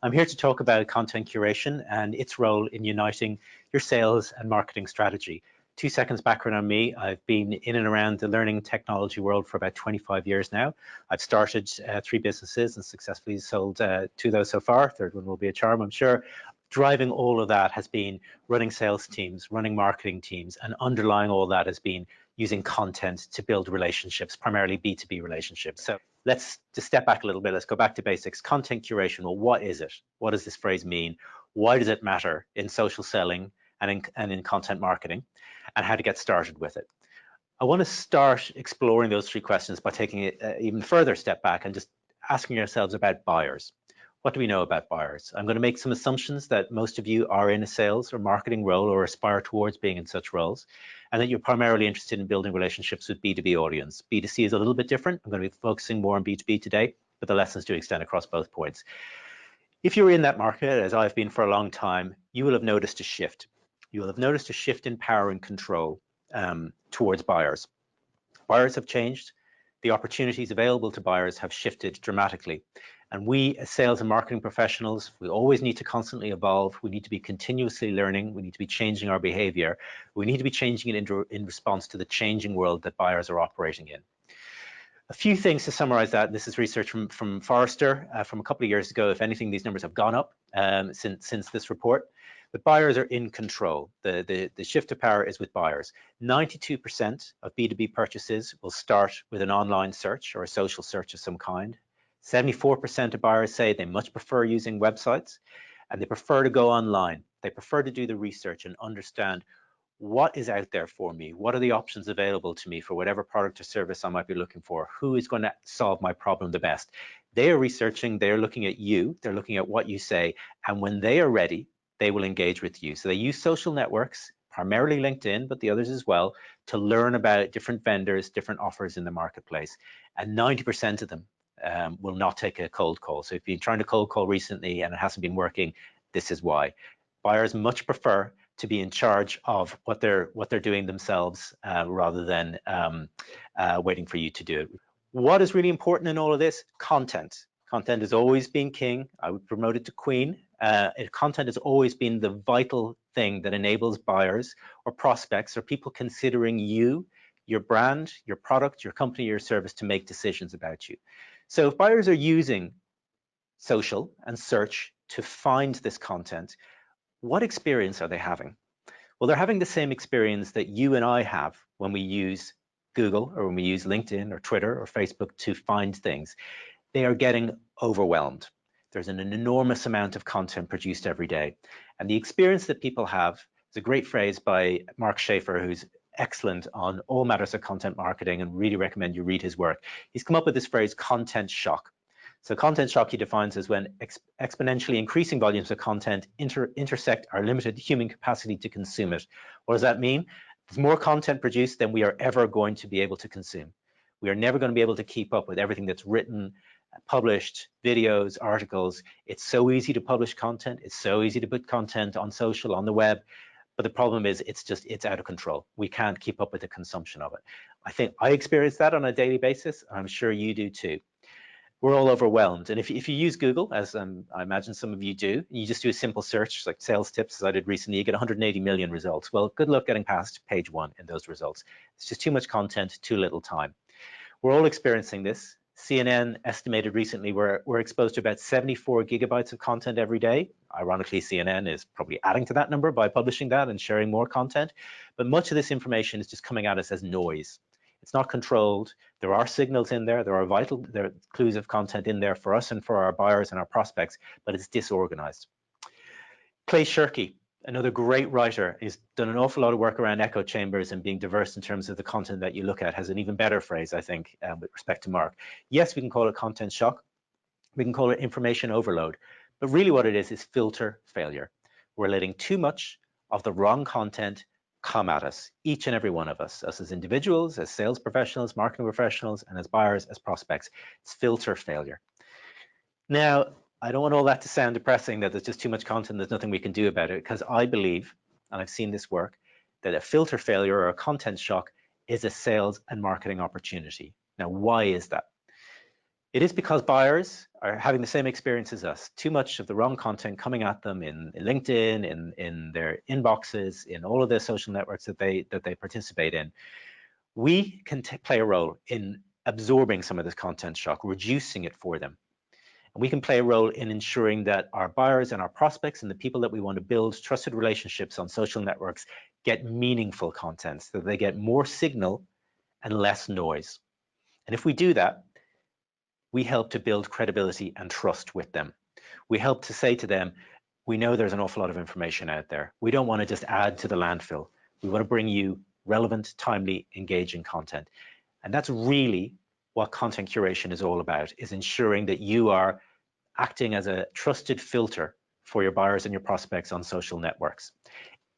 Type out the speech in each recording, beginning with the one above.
I'm here to talk about content curation and its role in uniting your sales and marketing strategy. 2 seconds background on me. I've been in and around the learning technology world for about 25 years now. I've started 3 businesses and successfully sold 2 of those so far. Third one will be a charm, I'm sure. Driving all of that has been running sales teams, running marketing teams, and underlying all that has been using content to build relationships, primarily B2B relationships. So let's just step back a little bit. Let's go back to basics. Content curation. Well, what is it? What does this phrase mean? Why does it matter in social selling and in content marketing? And how to get started with it. I want to start exploring those 3 questions by taking it even further step back and just asking yourselves about buyers. What do we know about buyers? I'm going to make some assumptions that most of you are in a sales or marketing role or aspire towards being in such roles, and that you're primarily interested in building relationships with B2B audience. B2C is a little bit different. I'm going to be focusing more on B2B today, but the lessons do extend across both points. If you're in that market, as I've been for a long time, you will have noticed a shift. You will have noticed a shift in power and control towards buyers. Buyers have changed. The opportunities available to buyers have shifted dramatically. And we as sales and marketing professionals, we always need to constantly evolve. We need to be continuously learning. We need to be changing our behavior. We need to be changing it in response to the changing world that buyers are operating in. A few things to summarize that. This is research from Forrester from a couple of years ago. If anything, these numbers have gone up since this report. But buyers are in control. The shift of power is with buyers. 92% of B2B purchases will start with an online search or a social search of some kind. 74% of buyers say they much prefer using websites, and they prefer to go online. They prefer to do the research and understand what is out there for me. What are the options available to me for whatever product or service I might be looking for? Who is going to solve my problem the best? They are researching, they're looking at you, they're looking at what you say, and when they are ready, they will engage with you. So they use social networks, primarily LinkedIn, but the others as well, to learn about different vendors, different offers in the marketplace. And 90% of them will not take a cold call. So if you've been trying to cold call recently and it hasn't been working, this is why. Buyers much prefer to be in charge of what they're doing themselves rather than waiting for you to do it. What is really important in all of this? Content. Content has always been king. I would promote it to queen. Content has always been the vital thing that enables buyers or prospects or people considering you, your brand, your product, your company, your service to make decisions about you. So if buyers are using social and search to find this content, what experience are they having? Well, they're having the same experience that you and I have when we use Google or when we use LinkedIn or Twitter or Facebook to find things. They are getting overwhelmed. There's an enormous amount of content produced every day. And the experience that people have is a great phrase by Mark Schaefer, who's excellent on all matters of content marketing, and really recommend you read his work. He's come up with this phrase, content shock. So content shock he defines as when exponentially increasing volumes of content intersect our limited human capacity to consume it. What does that mean? There's more content produced than we are ever going to be able to consume. We are never going to be able to keep up with everything that's written, published, videos, articles. It's so easy to publish content. It's so easy to put content on social, on the web. But the problem is it's out of control. We can't keep up with the consumption of it. I think I experience that on a daily basis. And I'm sure you do too. We're all overwhelmed. And if you use Google, as I imagine some of you do, you just do a simple search like sales tips, as I did recently, you get 180 million results. Well, good luck getting past page 1 in those results. It's just too much content, too little time. We're all experiencing this. CNN estimated recently we're exposed to about 74 gigabytes of content every day. Ironically, CNN is probably adding to that number by publishing that and sharing more content. But much of this information is just coming at us as noise. It's not controlled. There are signals in there. There are clues of content in there for us and for our buyers and our prospects, but it's disorganized. Clay Shirky, another great writer, has done an awful lot of work around echo chambers and being diverse in terms of the content that you look at, has an even better phrase, I think, with respect to Mark. Yes, we can call it content shock. We can call it information overload. But really what it is filter failure. We're letting too much of the wrong content come at us, each and every one of us as individuals, as sales professionals, marketing professionals, and as buyers, as prospects. It's filter failure. Now, I don't want all that to sound depressing, that there's just too much content, there's nothing we can do about it, because I believe, and I've seen this work, that a filter failure or a content shock is a sales and marketing opportunity. Now, why is that? It is because buyers are having the same experience as us. Too much of the wrong content coming at them in LinkedIn, in their inboxes, in all of the social networks that they participate in. We can play a role in absorbing some of this content shock, reducing it for them. And we can play a role in ensuring that our buyers and our prospects and the people that we want to build trusted relationships on social networks get meaningful content, so that they get more signal and less noise. And if we do that, we help to build credibility and trust with them. We help to say to them, we know there's an awful lot of information out there. We don't want to just add to the landfill. We want to bring you relevant, timely, engaging content. And that's really what content curation is all about, is ensuring that you are acting as a trusted filter for your buyers and your prospects on social networks.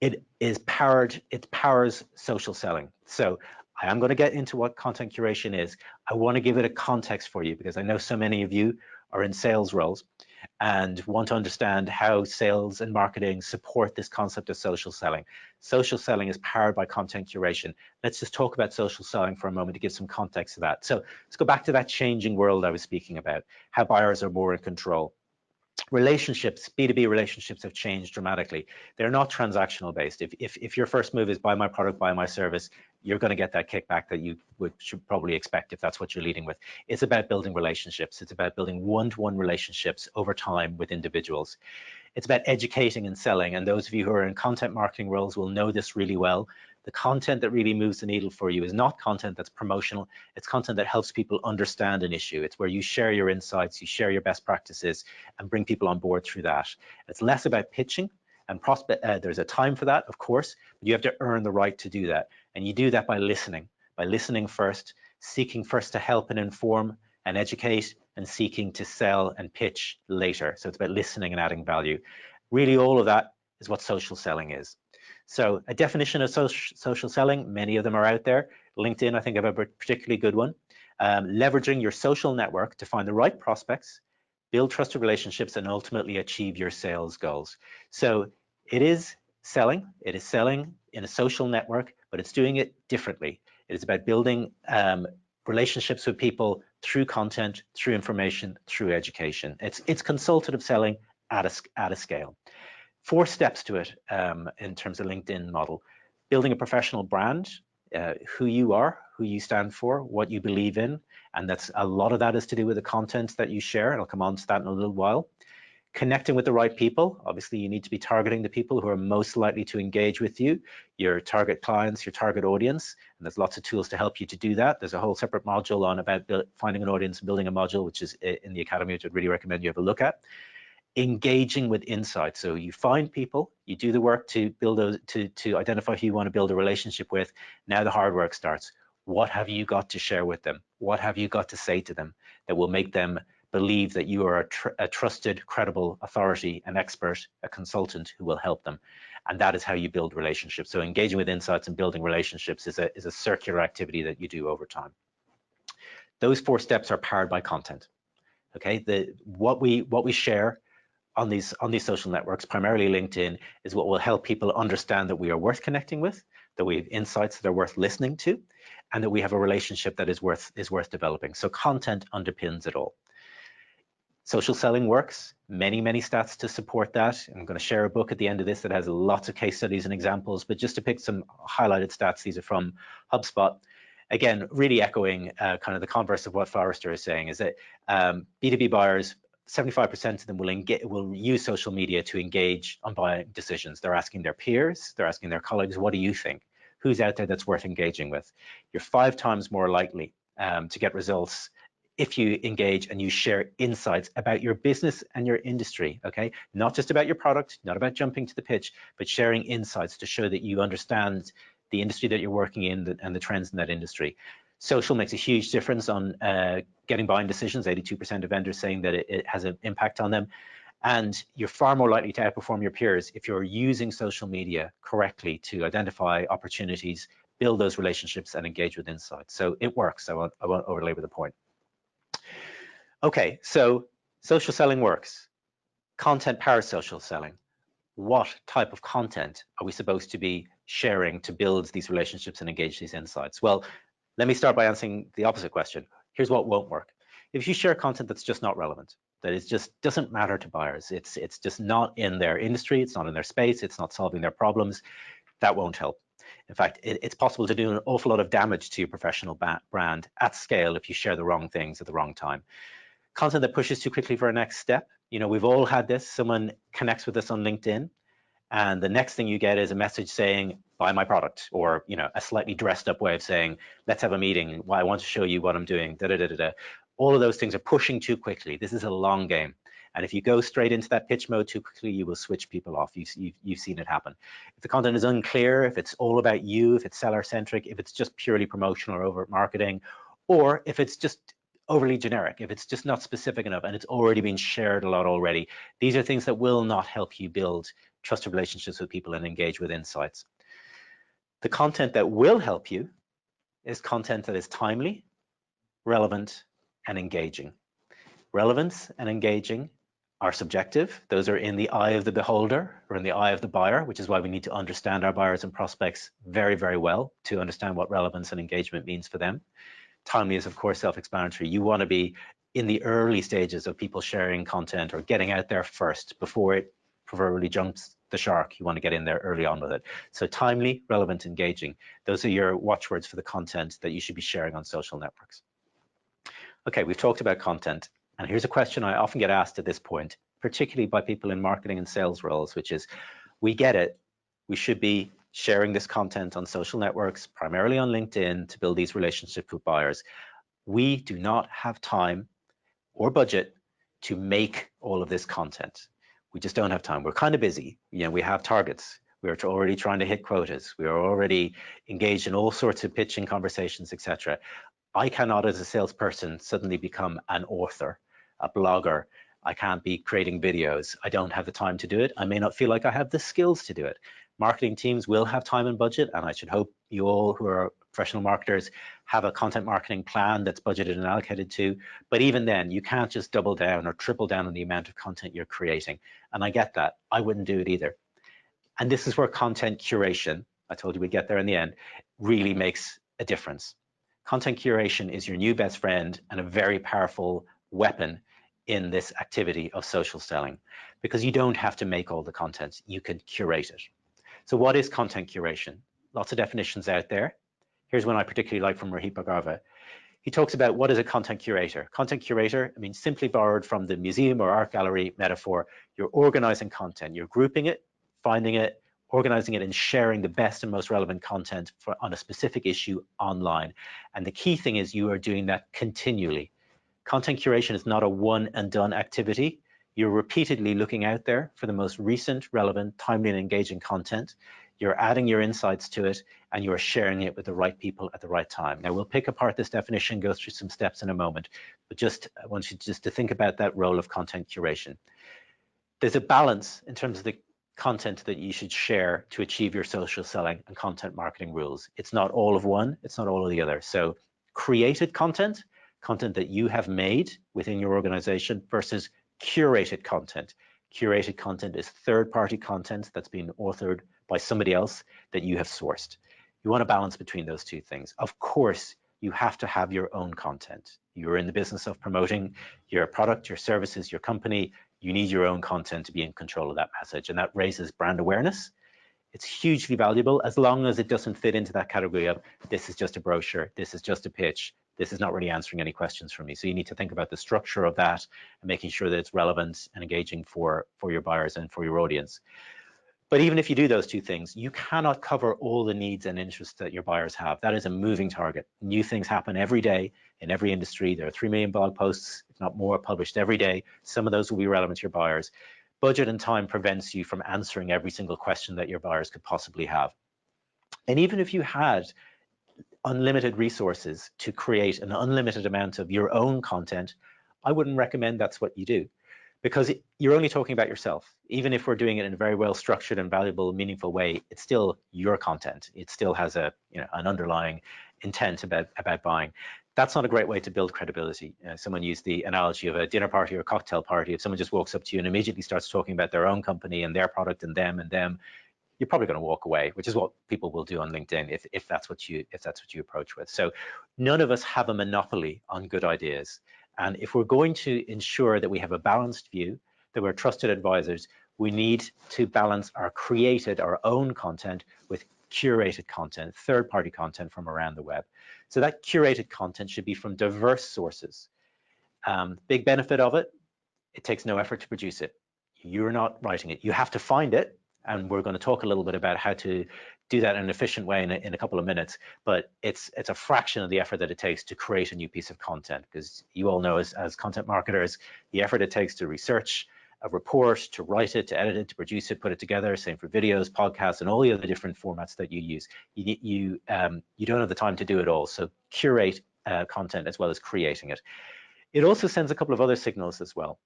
It powers social selling. So I am going to get into what content curation is. I want to give it a context for you because I know so many of you are in sales roles and want to understand how sales and marketing support this concept of social selling. Social selling is powered by content curation. Let's just talk about social selling for a moment to give some context to that. So let's go back to that changing world I was speaking about, how buyers are more in control. Relationships, B2B relationships have changed dramatically. They're not transactional based. If your first move is buy my product, buy my service, you're going to get that kickback that you should probably expect if that's what you're leading with. It's about building relationships. It's about building one-to-one relationships over time with individuals. It's about educating and selling. And those of you who are in content marketing roles will know this really well. The content that really moves the needle for you is not content that's promotional. It's content that helps people understand an issue. It's where you share your insights, you share your best practices, and bring people on board through that. It's less about pitching and there's a time for that, of course, but you have to earn the right to do that. And you do that by listening first, seeking first to help and inform and educate, and seeking to sell and pitch later. So it's about listening and adding value. Really, all of that is what social selling is. So a definition of social selling, many of them are out there. LinkedIn, I think, have a particularly good one. Leveraging your social network to find the right prospects, build trusted relationships, and ultimately achieve your sales goals. So it is selling in a social network, but it's doing it differently. It is about building relationships with people through content, through information, through education. It's consultative selling at a scale. 4 steps to it in terms of LinkedIn model. Building a professional brand, who you are, who you stand for, what you believe in, and that's a lot of that is to do with the content that you share, and I'll come on to that in a little while. Connecting with the right people. Obviously, you need to be targeting the people who are most likely to engage with you, your target clients, your target audience, and there's lots of tools to help you to do that. There's a whole separate module on about finding an audience and building a module, which is in the Academy, which I'd really recommend you have a look at. Engaging with insights. So you find people, you do the work to build those, to identify who you want to build a relationship with. Now the hard work starts. What have you got to share with them? What have you got to say to them that will make them believe that you are a trusted, credible authority, an expert, a consultant who will help them? And that is how you build relationships. So engaging with insights and building relationships is a circular activity that you do over time. Those 4 steps are powered by content. Okay, what we share on these social networks, primarily LinkedIn, is what will help people understand that we are worth connecting with, that we have insights that are worth listening to, and that we have a relationship that is worth developing. So content underpins it all. Social selling works, many stats to support that. I'm going to share a book at the end of this that has lots of case studies and examples, but just to pick some highlighted stats, these are from HubSpot. Again, really echoing kind of the converse of what Forrester is saying, is that B2B buyers, 75% of them will use social media to engage on buying decisions. They're asking their peers, they're asking their colleagues, what do you think? Who's out there that's worth engaging with? You're 5 times more likely to get results if you engage and you share insights about your business and your industry, okay? Not just about your product, not about jumping to the pitch, but sharing insights to show that you understand the industry that you're working in and the trends in that industry. Social makes a huge difference on getting buying decisions. 82% of vendors saying that it has an impact on them. And you're far more likely to outperform your peers if you're using social media correctly to identify opportunities, build those relationships, and engage with insights. So it works. I won't overlabor the point. Okay, so social selling works. Content powers social selling. What type of content are we supposed to be sharing to build these relationships and engage these insights? Well, let me start by answering the opposite question. Here's what won't work. If you share content that's just not relevant, that it just doesn't matter to buyers, it's just not in their industry, it's not in their space, it's not solving their problems, that won't help. In fact, it's possible to do an awful lot of damage to your professional brand at scale if you share the wrong things at the wrong time. Content that pushes too quickly for a next step. You know, we've all had this. Someone connects with us on LinkedIn, and the next thing you get is a message saying, buy my product, or, you know, a slightly dressed up way of saying, let's have a meeting. Well, I want to show you what I'm doing. Da, da, da, da, da. All of those things are pushing too quickly. This is a long game. And if you go straight into that pitch mode too quickly, you will switch people off. You've seen it happen. If the content is unclear, if it's all about you, if it's seller-centric, if it's just purely promotional or overt marketing, or if it's just overly generic, if it's just not specific enough and it's already been shared a lot already, these are things that will not help you build trusted relationships with people and engage with insights. The content that will help you is content that is timely, relevant, and engaging. Relevance and engaging are subjective. Those are in the eye of the beholder or in the eye of the buyer, which is why we need to understand our buyers and prospects very, very well to understand what relevance and engagement means for them. Timely is, of course, self-explanatory. You want to be in the early stages of people sharing content or getting out there first before it proverbially jumps the shark. You want to get in there early on with it. So timely, relevant, engaging. Those are your watchwords for the content that you should be sharing on social networks. Okay, we've talked about content. And here's a question I often get asked at this point, particularly by people in marketing and sales roles, which is, we get it. We should be sharing this content on social networks, primarily on LinkedIn, to build these relationships with buyers. We do not have time or budget to make all of this content. We just don't have time. We're kind of busy. You know, we have targets. We're already trying to hit quotas. We are already engaged in all sorts of pitching conversations, etc. I cannot, as a salesperson, suddenly become an author, a blogger. I can't be creating videos. I don't have the time to do it. I may not feel like I have the skills to do it. Marketing teams will have time and budget, and I should hope you all who are professional marketers have a content marketing plan that's budgeted and allocated to. But even then, you can't just double down or triple down on the amount of content you're creating. And I get that. I wouldn't do it either. And this is where content curation, I told you we'd get there in the end, really makes a difference. Content curation is your new best friend and a very powerful weapon in this activity of social selling, because you don't have to make all the content, you can curate it. So what is content curation? Lots of definitions out there. Here's one I particularly like from Rohit Bhargava. He talks about what is a content curator. Content curator, I mean, simply borrowed from the museum or art gallery metaphor, you're organizing content, you're grouping it, finding it, organizing it, and sharing the best and most relevant content on a specific issue online. And the key thing is you are doing that continually. Content curation is not a one and done activity. You're repeatedly looking out there for the most recent, relevant, timely, and engaging content. You're adding your insights to it, and you're sharing it with the right people at the right time. Now, we'll pick apart this definition, go through some steps in a moment, but I want you just to think about that role of content curation. There's a balance in terms of the content that you should share to achieve your social selling and content marketing rules. It's not all of one, it's not all of the other. So created content that you have made within your organization versus curated content. Curated content is third-party content that's been authored by somebody else that you have sourced. You want to balance between those two things. Of course, you have to have your own content. You're in the business of promoting your product, your services, your company. You need your own content to be in control of that message, and that raises brand awareness. It's hugely valuable as long as it doesn't fit into that category of this is just a brochure, this is just a pitch, this is not really answering any questions for me. So you need to think about the structure of that and making sure that it's relevant and engaging for your buyers and for your audience. But even if you do those two things, you cannot cover all the needs and interests that your buyers have. That is a moving target. New things happen every day in every industry. There are 3 million blog posts, if not more, published every day. Some of those will be relevant to your buyers. Budget and time prevents you from answering every single question that your buyers could possibly have. And even if you had unlimited resources to create an unlimited amount of your own content, I wouldn't recommend that's what you do, because you're only talking about yourself. Even if we're doing it in a very well structured and valuable, meaningful way, it's still your content. It still has an underlying intent about buying. That's not a great way to build credibility. Someone used the analogy of a dinner party or a cocktail party. If someone just walks up to you and immediately starts talking about their own company and their product and them, you're probably going to walk away, which is what people will do on LinkedIn if that's what you approach with. So none of us have a monopoly on good ideas. And if we're going to ensure that we have a balanced view, that we're trusted advisors, we need to balance our created, our own content with curated content, third-party content from around the web. So that curated content should be from diverse sources. Big benefit of it, it takes no effort to produce it. You're not writing it. You have to find it, and we're going to talk a little bit about how to do that in an efficient way in a couple of minutes, but it's a fraction of the effort that it takes to create a new piece of content, because you all know as content marketers, the effort it takes to research a report, to write it, to edit it, to produce it, put it together, same for videos, podcasts, and all the other different formats that you use. You don't have the time to do it all, so curate content as well as creating it. It also sends a couple of other signals as well.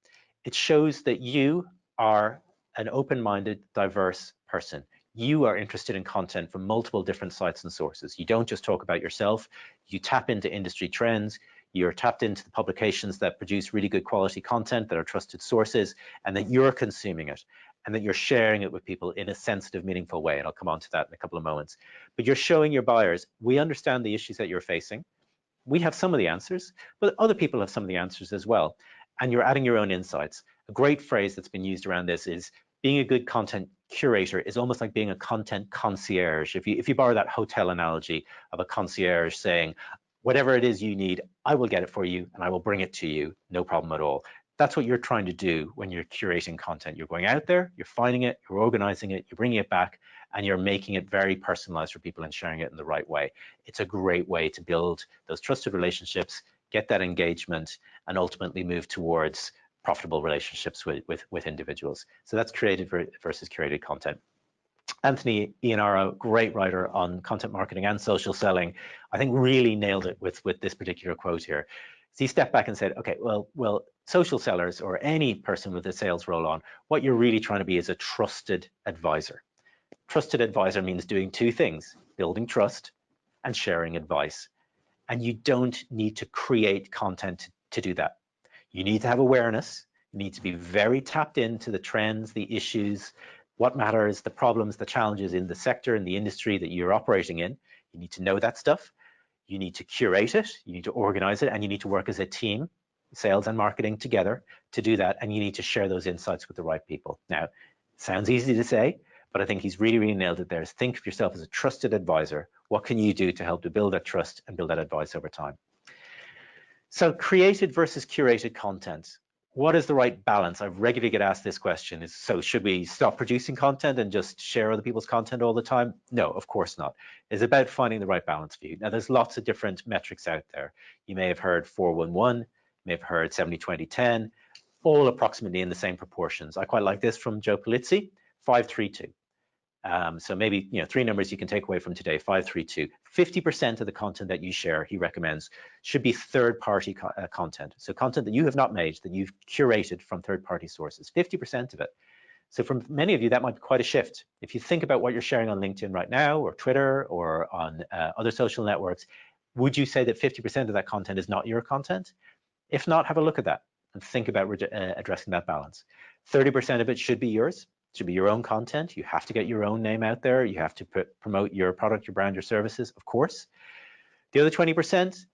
It shows that you are an open-minded, diverse person. You are interested in content from multiple different sites and sources. You don't just talk about yourself. You tap into industry trends. You're tapped into the publications that produce really good quality content that are trusted sources, and that you're consuming it, and that you're sharing it with people in a sensitive, meaningful way. And I'll come on to that in a couple of moments. But you're showing your buyers, we understand the issues that you're facing. We have some of the answers, but other people have some of the answers as well. And you're adding your own insights. A great phrase that's been used around this is being a good content curator is almost like being a content concierge. If you borrow that hotel analogy of a concierge saying, whatever it is you need, I will get it for you and I will bring it to you, no problem at all. That's what you're trying to do when you're curating content. You're going out there, you're finding it, you're organizing it, you're bringing it back, and you're making it very personalized for people and sharing it in the right way. It's a great way to build those trusted relationships, get that engagement, and ultimately move towards profitable relationships with individuals. So that's created versus curated content. Anthony Iannarro, great writer on content marketing and social selling, I think really nailed it with this particular quote here. So he stepped back and said, okay, well, social sellers or any person with a sales role on, what you're really trying to be is a trusted advisor. Trusted advisor means doing two things, building trust and sharing advice. And you don't need to create content to do that. You need to have awareness. You need to be very tapped into the trends, the issues, what matters, the problems, the challenges in the sector, in the industry that you're operating in. You need to know that stuff. You need to curate it. You need to organize it, and you need to work as a team, sales and marketing together to do that. And you need to share those insights with the right people. Now, sounds easy to say, but I think he's really, really nailed it there. Think of yourself as a trusted advisor. What can you do to help to build that trust and build that advice over time? So created versus curated content. What is the right balance? I regularly get asked this question. So should we stop producing content and just share other people's content all the time? No, of course not. It's about finding the right balance for you. Now, there's lots of different metrics out there. You may have heard 4-1-1, you may have heard 70-20-10, all approximately in the same proportions. I quite like this from Joe Pulizzi, 5-3-2. So maybe three numbers you can take away from today: 5-3-2. 50% of the content that you share, he recommends, should be third-party content. So content that you have not made, that you've curated from third-party sources. 50% of it. So for many of you, that might be quite a shift. If you think about what you're sharing on LinkedIn right now, or Twitter, or on other social networks, would you say that 50% of that content is not your content? If not, have a look at that and think about addressing that balance. 30% of it should be yours. Should be your own content. You have to get your own name out there. You have to promote your product, your brand, your services, of course. The other 20%,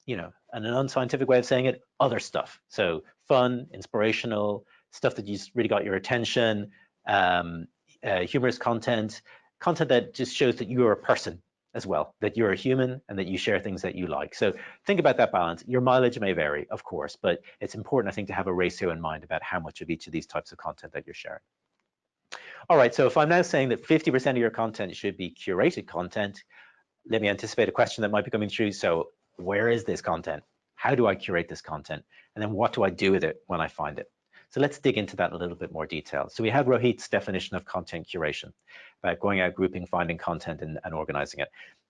and an unscientific way of saying it, other stuff. So fun, inspirational, stuff that just really got your attention, humorous content that just shows that you're a person as well, that you're a human and that you share things that you like. So think about that balance. Your mileage may vary, of course, but it's important, I think, to have a ratio in mind about how much of each of these types of content that you're sharing. All right, so if I'm now saying that 50% of your content should be curated content, let me anticipate a question that might be coming through. So where is this content? How do I curate this content? And then what do I do with it when I find it? So let's dig into that in a little bit more detail. So we have Rohit's definition of content curation, about going out, grouping, finding content, and organizing it.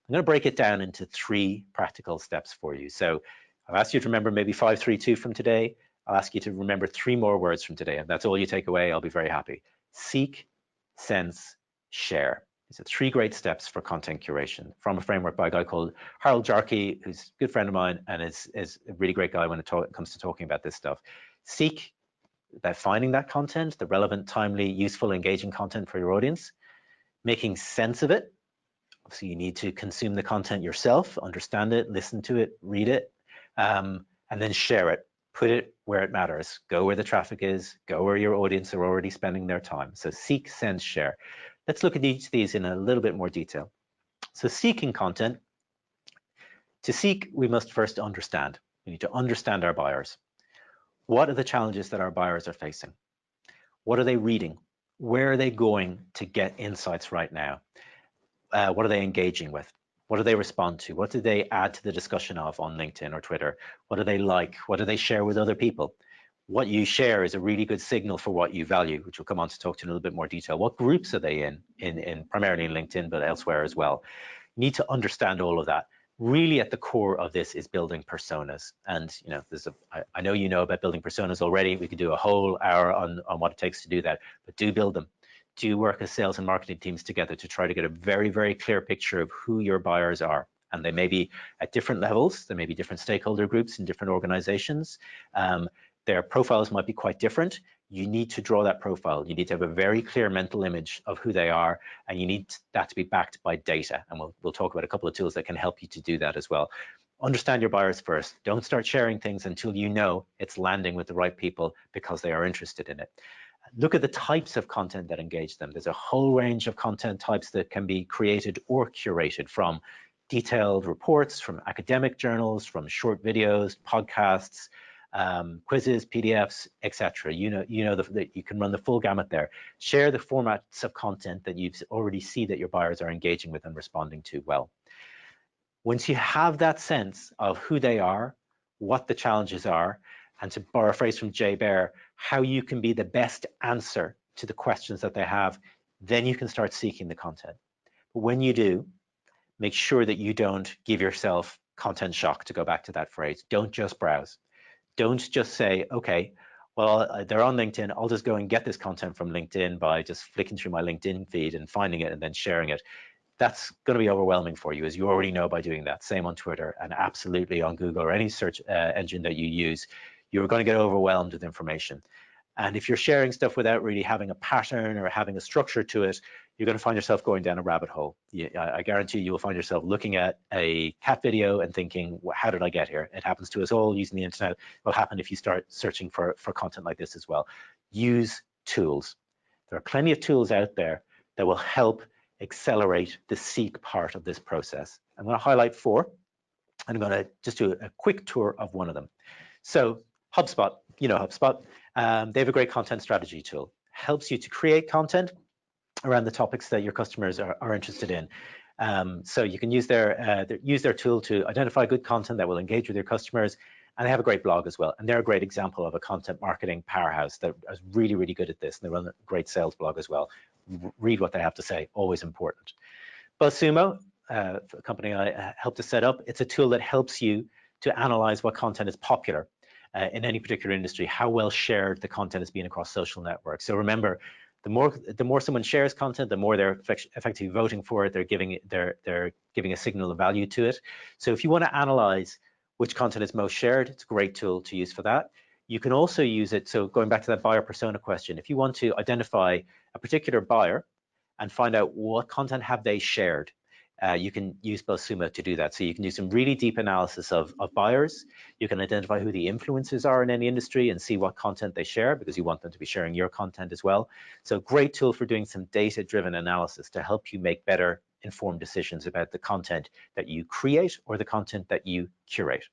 I'm going to break it down into 3 practical steps for you. So I've asked you to remember maybe 5-3-2 from today. I'll ask you to remember 3 more words from today, and that's all you take away. I'll be very happy. Seek, sense, share. These are 3 great steps for content curation from a framework by a guy called Harold Jarkey, who's a good friend of mine and is a really great guy when it comes to talking about this stuff. Seek, about finding that content, the relevant, timely, useful, engaging content for your audience. Making sense of it. Obviously, you need to consume the content yourself, understand it, listen to it, read it. And and then share it. Put it where it matters. Go where the traffic is, go where your audience are already spending their time. So seek, send, share. Let's look at each of these in a little bit more detail. So seeking content. To seek, we must first understand. We need to understand our buyers. What are the challenges that our buyers are facing? What are they reading? Where are they going to get insights right now? What are they engaging with? What do they respond to? What do they add to the discussion of on LinkedIn or Twitter? What do they like? What do they share with other people? What you share is a really good signal for what you value, which we'll come on to talk to in a little bit more detail. What groups are they in primarily in LinkedIn, but elsewhere as well? You need to understand all of that. Really at the core of this is building personas. And I know you know about building personas already. We could do a whole hour on what it takes to do that, but do build them. Do work as sales and marketing teams together to try to get a very, very clear picture of who your buyers are. And they may be at different levels. There may be different stakeholder groups in different organizations. Their profiles might be quite different. You need to draw that profile. You need to have a very clear mental image of who they are, and you need that to be backed by data. And we'll talk about a couple of tools that can help you to do that as well. Understand your buyers first. Don't start sharing things until you know it's landing with the right people because they are interested in it. Look at the types of content that engage them. There's a whole range of content types that can be created or curated, from detailed reports, from academic journals, from short videos, podcasts, quizzes, PDFs, etc. You know that you can run the full gamut there. Share the formats of content that you already see that your buyers are engaging with and responding to well. Once you have that sense of who they are, what the challenges are, and to borrow a phrase from Jay Baer, how you can be the best answer to the questions that they have, then you can start seeking the content. But when you do, make sure that you don't give yourself content shock, to go back to that phrase. Don't just browse. Don't just say, okay, well, they're on LinkedIn. I'll just go and get this content from LinkedIn by just flicking through my LinkedIn feed and finding it and then sharing it. That's going to be overwhelming for you, as you already know by doing that. Same on Twitter, and absolutely on Google or any search engine that you use. You're going to get overwhelmed with information. And if you're sharing stuff without really having a pattern or having a structure to it, you're going to find yourself going down a rabbit hole. I guarantee you will find yourself looking at a cat video and thinking, how did I get here? It happens to us all using the internet. It will happen if you start searching for content like this as well. Use tools. There are plenty of tools out there that will help accelerate the seek part of this process. I'm going to highlight 4. I'm going to just do a quick tour of one of them. So HubSpot, you know HubSpot. They have a great content strategy tool. Helps you to create content around the topics that your customers are interested in. So you can use their tool to identify good content that will engage with your customers, and they have a great blog as well. And they're a great example of a content marketing powerhouse that is really, really good at this. And they run a great sales blog as well. Read what they have to say, always important. BuzzSumo, a company I helped to set up, it's a tool that helps you to analyze what content is popular in any particular industry, how well shared the content has been across social networks. So remember, the more someone shares content, the more they're effectively voting for it. They're giving a signal of value to it. So if you want to analyze which content is most shared, it's a great tool to use for that. You can also use it, so going back to that buyer persona question, if you want to identify a particular buyer and find out what content have they shared, you can use BuzzSumo to do that. So you can do some really deep analysis of buyers. You can identify who the influencers are in any industry and see what content they share, because you want them to be sharing your content as well. So great tool for doing some data-driven analysis to help you make better informed decisions about the content that you create or the content that you curate.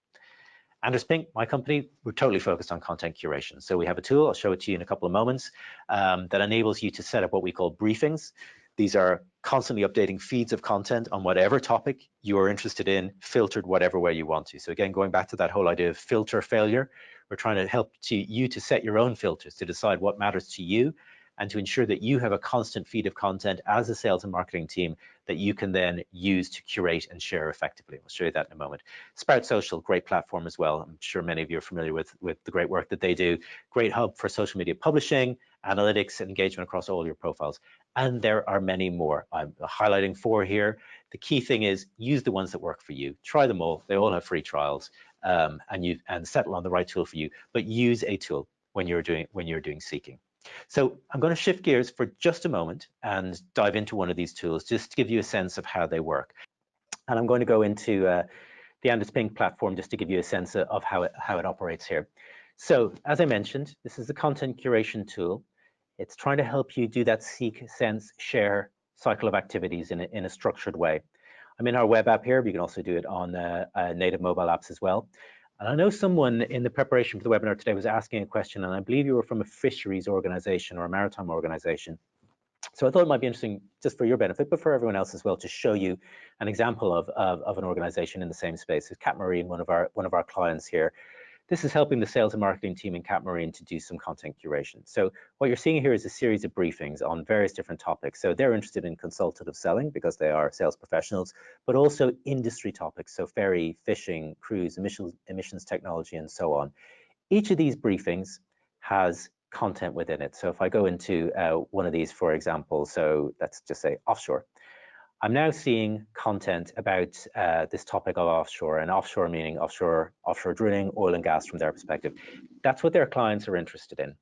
Anders Pink, my company, we're totally focused on content curation. So we have a tool, I'll show it to you in a couple of moments, that enables you to set up what we call briefings. These are constantly updating feeds of content on whatever topic you are interested in, filtered whatever way you want to. So again, going back to that whole idea of filter failure, we're trying to help you to set your own filters to decide what matters to you, and to ensure that you have a constant feed of content as a sales and marketing team that you can then use to curate and share effectively. I'll show you that in a moment. Sprout Social, great platform as well. I'm sure many of you are familiar with the great work that they do. Great hub for social media publishing, analytics, and engagement across all your profiles. And there are many more. I'm highlighting 4 here. The key thing is use the ones that work for you. Try them all. They all have free trials, and settle on the right tool for you. But use a tool when you're doing seeking. So I'm going to shift gears for just a moment and dive into one of these tools, just to give you a sense of how they work. And I'm going to go into the Andes Pink platform, just to give you a sense of how it operates here. So as I mentioned, this is the content curation tool. It's trying to help you do that seek, sense, share cycle of activities in a structured way. I'm in our web app here, but you can also do it on native mobile apps as well. And I know someone in the preparation for the webinar today was asking a question, and I believe you were from a fisheries organization or a maritime organization. So I thought it might be interesting, just for your benefit, but for everyone else as well, to show you an example of an organization in the same space. It's Cat Marine, one of our clients here. This is helping the sales and marketing team in Cat Marine to do some content curation. So what you're seeing here is a series of briefings on various different topics. So they're interested in consultative selling because they are sales professionals, but also industry topics, so ferry, fishing, cruise, emissions technology, and so on. Each of these briefings has content within it. So if I go into one of these, for example, so let's just say offshore. I'm now seeing content about this topic of offshore, and offshore meaning offshore drilling, oil and gas from their perspective. That's what their clients are interested in.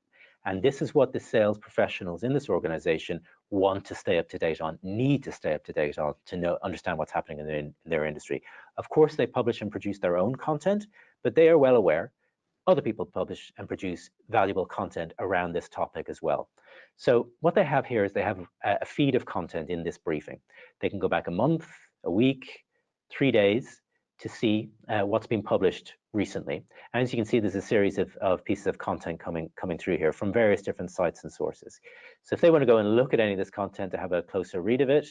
And this is what the sales professionals in this organization want to stay up to date on, need to stay up to date on to understand what's happening in their industry. Of course, they publish and produce their own content, but they are well aware other people publish and produce valuable content around this topic as well. So what they have here is they have a feed of content in this briefing. They can go back a month, a week, 3 days to see what's been published recently. And as you can see, there's a series of pieces of content coming through here from various different sites and sources. So if they want to go and look at any of this content to have a closer read of it,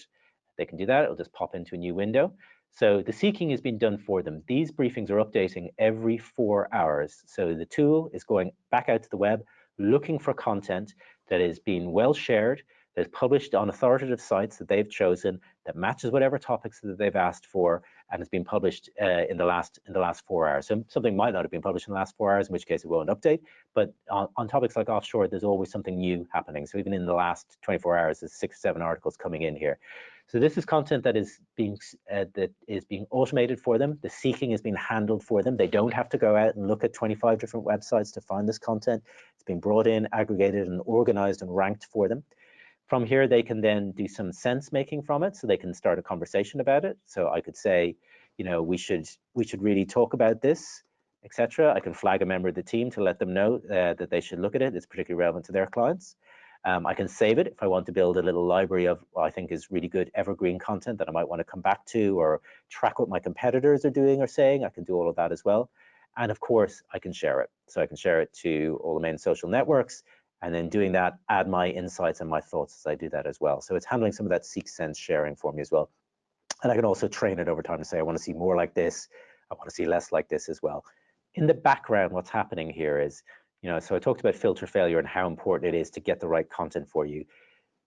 they can do that. It'll just pop into a new window. So the seeking has been done for them. These briefings are updating every 4 hours. So the tool is going back out to the web, looking for content that is being well shared, that is published on authoritative sites that they've chosen, that matches whatever topics that they've asked for, and has been published in the last 4 hours. So something might not have been published in the last 4 hours, in which case it won't update. But on topics like offshore, there's always something new happening. So even in the last 24 hours, there's 6 or 7 articles coming in here. So this is content that is being automated for them. The seeking is being handled for them. They don't have to go out and look at 25 different websites to find this content. It's being brought in, aggregated, and organized and ranked for them. From here, they can then do some sense making from it, so they can start a conversation about it. So I could say, you know, we should really talk about this, etc. I can flag a member of the team to let them know that they should look at it. It's particularly relevant to their clients. I can save it if I want to build a little library of what I think is really good evergreen content that I might want to come back to, or track what my competitors are doing or saying. I can do all of that as well. And of course, I can share it. So I can share it to all the main social networks, and then doing that, add my insights and my thoughts as I do that as well. So it's handling some of that seek, sense sharing for me as well. And I can also train it over time to say, I want to see more like this. I want to see less like this as well. In the background, what's happening here is, you know, so I talked about filter failure and how important it is to get the right content for you.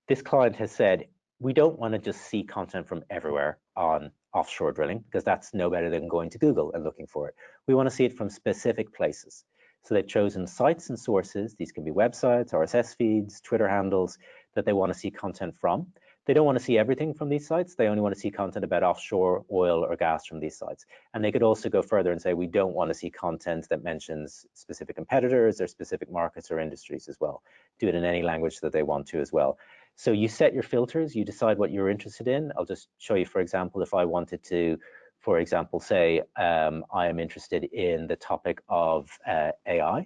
This client has said, we don't want to just see content from everywhere on offshore drilling, because that's no better than going to Google and looking for it. We want to see it from specific places. So they've chosen sites and sources. These can be websites, RSS feeds, Twitter handles that they want to see content from. They don't want to see everything from these sites. They only want to see content about offshore oil or gas from these sites. And they could also go further and say, we don't want to see content that mentions specific competitors or specific markets or industries as well. Do it in any language that they want to as well. So you set your filters, you decide what you're interested in. I'll just show you, for example, if I wanted to, for example, say I am interested in the topic of AI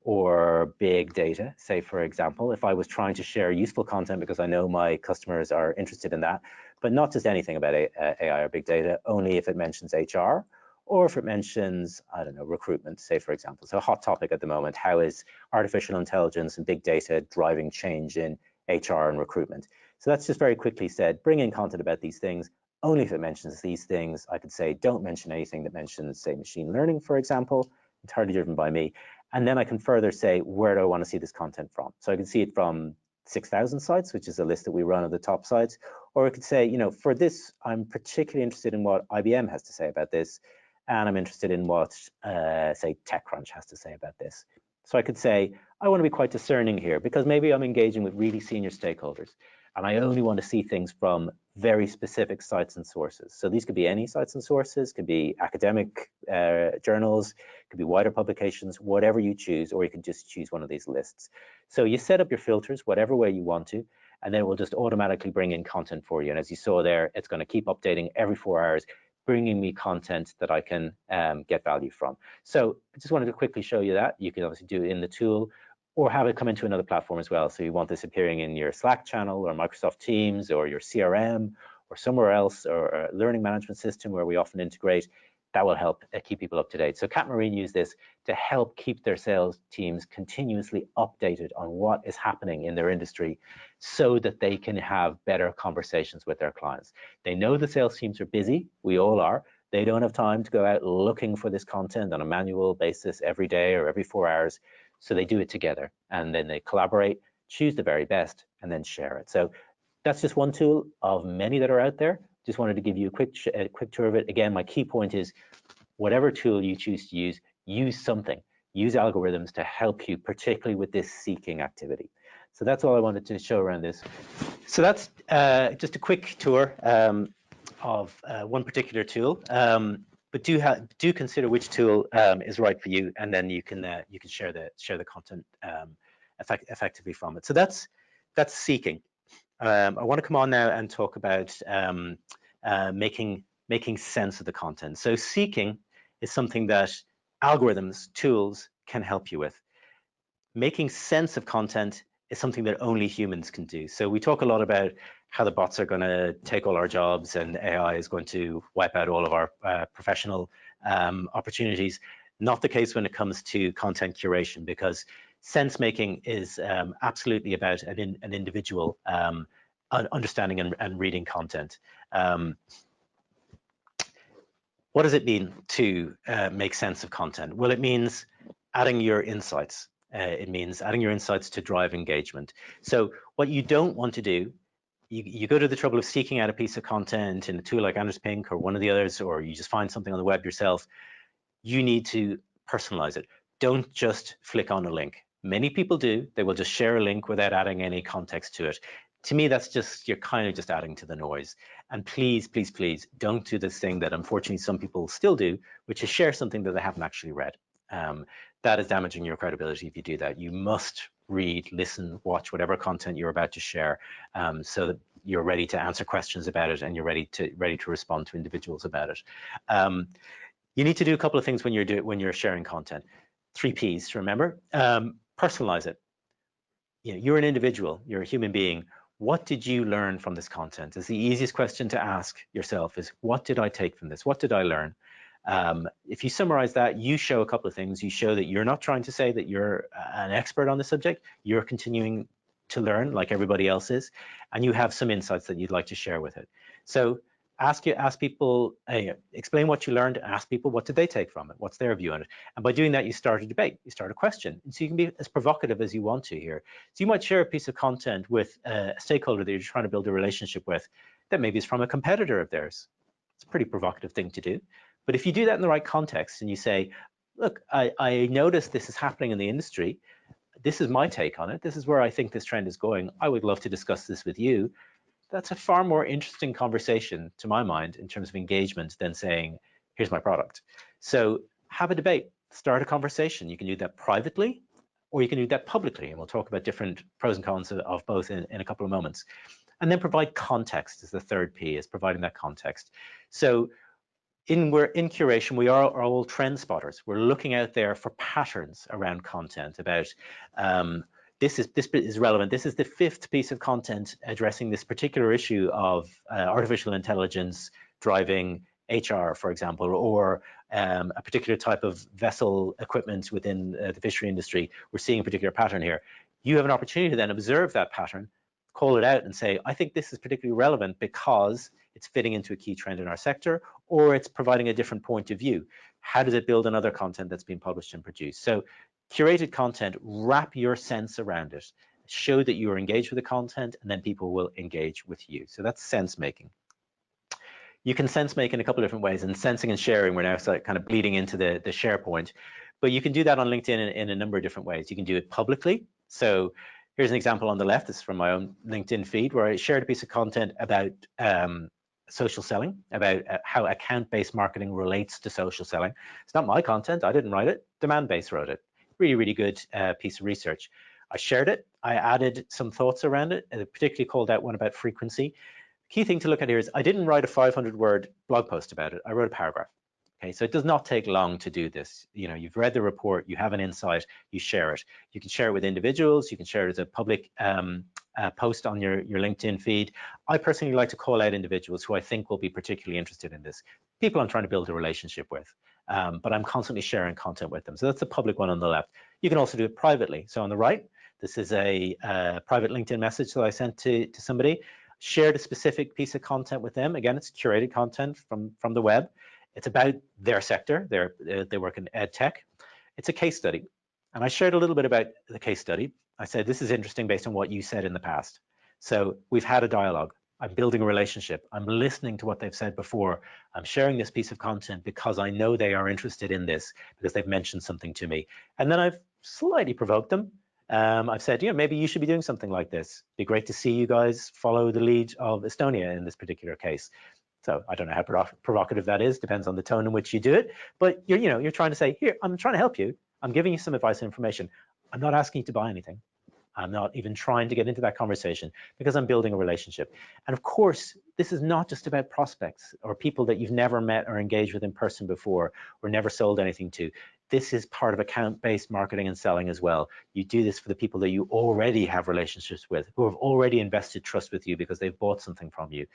or big data, say, for example, if I was trying to share useful content because I know my customers are interested in that, but not just anything about AI or big data, only if it mentions HR or if it mentions, I don't know, recruitment, say, for example. So a hot topic at the moment, how is artificial intelligence and big data driving change in HR and recruitment? So that's just very quickly said, bring in content about these things, only if it mentions these things. I could say, don't mention anything that mentions, say, machine learning, for example, entirely driven by me. And then I can further say, where do I want to see this content from? So I can see it from 6,000 sites, which is a list that we run of the top sites. Or I could say, you know, for this, I'm particularly interested in what IBM has to say about this. And I'm interested in what, say, TechCrunch has to say about this. So I could say, I want to be quite discerning here, because maybe I'm engaging with really senior stakeholders, and I only want to see things from very specific sites and sources. So these could be any sites and sources, could be academic journals, could be wider publications, whatever you choose, or you can just choose one of these lists. So you set up your filters whatever way you want to, and then it will just automatically bring in content for you. And as you saw there, it's going to keep updating every 4 hours. bringing me content that I can get value from. So I just wanted to quickly show you that. You can obviously do it in the tool or have it come into another platform as well. So you want this appearing in your Slack channel or Microsoft Teams or your CRM or somewhere else, or a learning management system where we often integrate. That will help keep people up to date. So Cat Marine use this to help keep their sales teams continuously updated on what is happening in their industry so that they can have better conversations with their clients. They know the sales teams are busy, we all are. They don't have time to go out looking for this content on a manual basis every day or every 4 hours. So they do it together and then they collaborate, choose the very best, and then share it. So that's just one tool of many that are out there. Just wanted to give you a quick tour of it. Again, my key point is whatever tool you choose to use something. Use algorithms to help you, particularly with this seeking activity. So that's all I wanted to show around this. So that's just a quick tour of one particular tool. But do consider which tool is right for you, and then you can share the content effectively from it. So that's seeking. I want to come on now and talk about making sense of the content. So seeking is something that algorithms, tools can help you with. Making sense of content is something that only humans can do. So we talk a lot about how the bots are going to take all our jobs and AI is going to wipe out all of our professional opportunities. Not the case when it comes to content curation, because sense making is absolutely about an individual understanding and reading content. What does it mean to make sense of content? Well, it means adding your insights. It means adding your insights to drive engagement. So what you don't want to do, you go to the trouble of seeking out a piece of content in a tool like Anders Pink or one of the others, or you just find something on the web yourself. You need to personalize it. Don't just flick on a link. Many people do. They will just share a link without adding any context to it. To me, that's just, you're kind of just adding to the noise. And please, please, please don't do this thing that unfortunately some people still do, which is share something that they haven't actually read. That is damaging your credibility if you do that. You must read, listen, watch whatever content you're about to share, so that you're ready to answer questions about it and you're ready to respond to individuals about it. You need to do a couple of things when you're sharing content. 3 P's to remember. Personalize it. You're an individual, you're a human being. What did you learn from this content? Is the easiest question to ask yourself is, what did I take from this? What did I learn? If you summarize that, you show a couple of things. You show that you're not trying to say that you're an expert on the subject. You're continuing to learn like everybody else is, and you have some insights that you'd like to share with it. So ask people, explain what you learned, ask people what did they take from it, what's their view on it. And by doing that, you start a debate, you start a question. And so you can be as provocative as you want to here. So you might share a piece of content with a stakeholder that you're trying to build a relationship with that maybe is from a competitor of theirs. It's a pretty provocative thing to do. But if you do that in the right context and you say, look, I noticed this is happening in the industry. This is my take on it. This is where I think this trend is going. I would love to discuss this with you. That's a far more interesting conversation to my mind in terms of engagement than saying, here's my product. So have a debate, start a conversation. You can do that privately or you can do that publicly. And we'll talk about different pros and cons of both in a couple of moments. And then provide context is the 3rd P, is providing that context. So we're in curation, we are all trend spotters. We're looking out there for patterns around content about, this is relevant. This is the 5th piece of content addressing this particular issue of artificial intelligence driving HR, for example, or a particular type of vessel equipment within the fishery industry. We're seeing a particular pattern here. You have an opportunity to then observe that pattern, call it out and say, I think this is particularly relevant because it's fitting into a key trend in our sector, or it's providing a different point of view. How does it build on other content that's been published and produced? So curated content, wrap your sense around it. Show that you are engaged with the content, and then people will engage with you. So that's sense making. You can sense make in a couple of different ways, and sensing and sharing, we're now kind of bleeding into the share point. But you can do that on LinkedIn in a number of different ways. You can do it publicly. So here's an example on the left. This is from my own LinkedIn feed where I shared a piece of content about social selling, about how account-based marketing relates to social selling. It's not my content. I didn't write it. Demand-Based wrote it. Really, really good piece of research. I shared it. I added some thoughts around it, particularly called out one about frequency. Key thing to look at here is I didn't write a 500-word blog post about it. I wrote a paragraph. Okay, so it does not take long to do this. You know, you've read the report, you have an insight, you share it. You can share it with individuals, you can share it as a public post on your LinkedIn feed. I personally like to call out individuals who I think will be particularly interested in this, people I'm trying to build a relationship with, but I'm constantly sharing content with them. So that's the public one on the left. You can also do it privately. So on the right, this is a private LinkedIn message that I sent to somebody, shared a specific piece of content with them. Again, it's curated content from the web. It's about their sector. They work in ed tech. It's a case study. And I shared a little bit about the case study. I said, this is interesting based on what you said in the past. So we've had a dialogue. I'm building a relationship. I'm listening to what they've said before. I'm sharing this piece of content because I know they are interested in this, because they've mentioned something to me. And then I've slightly provoked them. I've said, you know, maybe you should be doing something like this. It'd be great to see you guys follow the lead of Estonia in this particular case. So I don't know how provocative that is, depends on the tone in which you do it. But you're trying to say, here, I'm trying to help you. I'm giving you some advice and information. I'm not asking you to buy anything. I'm not even trying to get into that conversation because I'm building a relationship. And of course, this is not just about prospects or people that you've never met or engaged with in person before or never sold anything to. This is part of account-based marketing and selling as well. You do this for the people that you already have relationships with, who have already invested trust with you because they've bought something from you.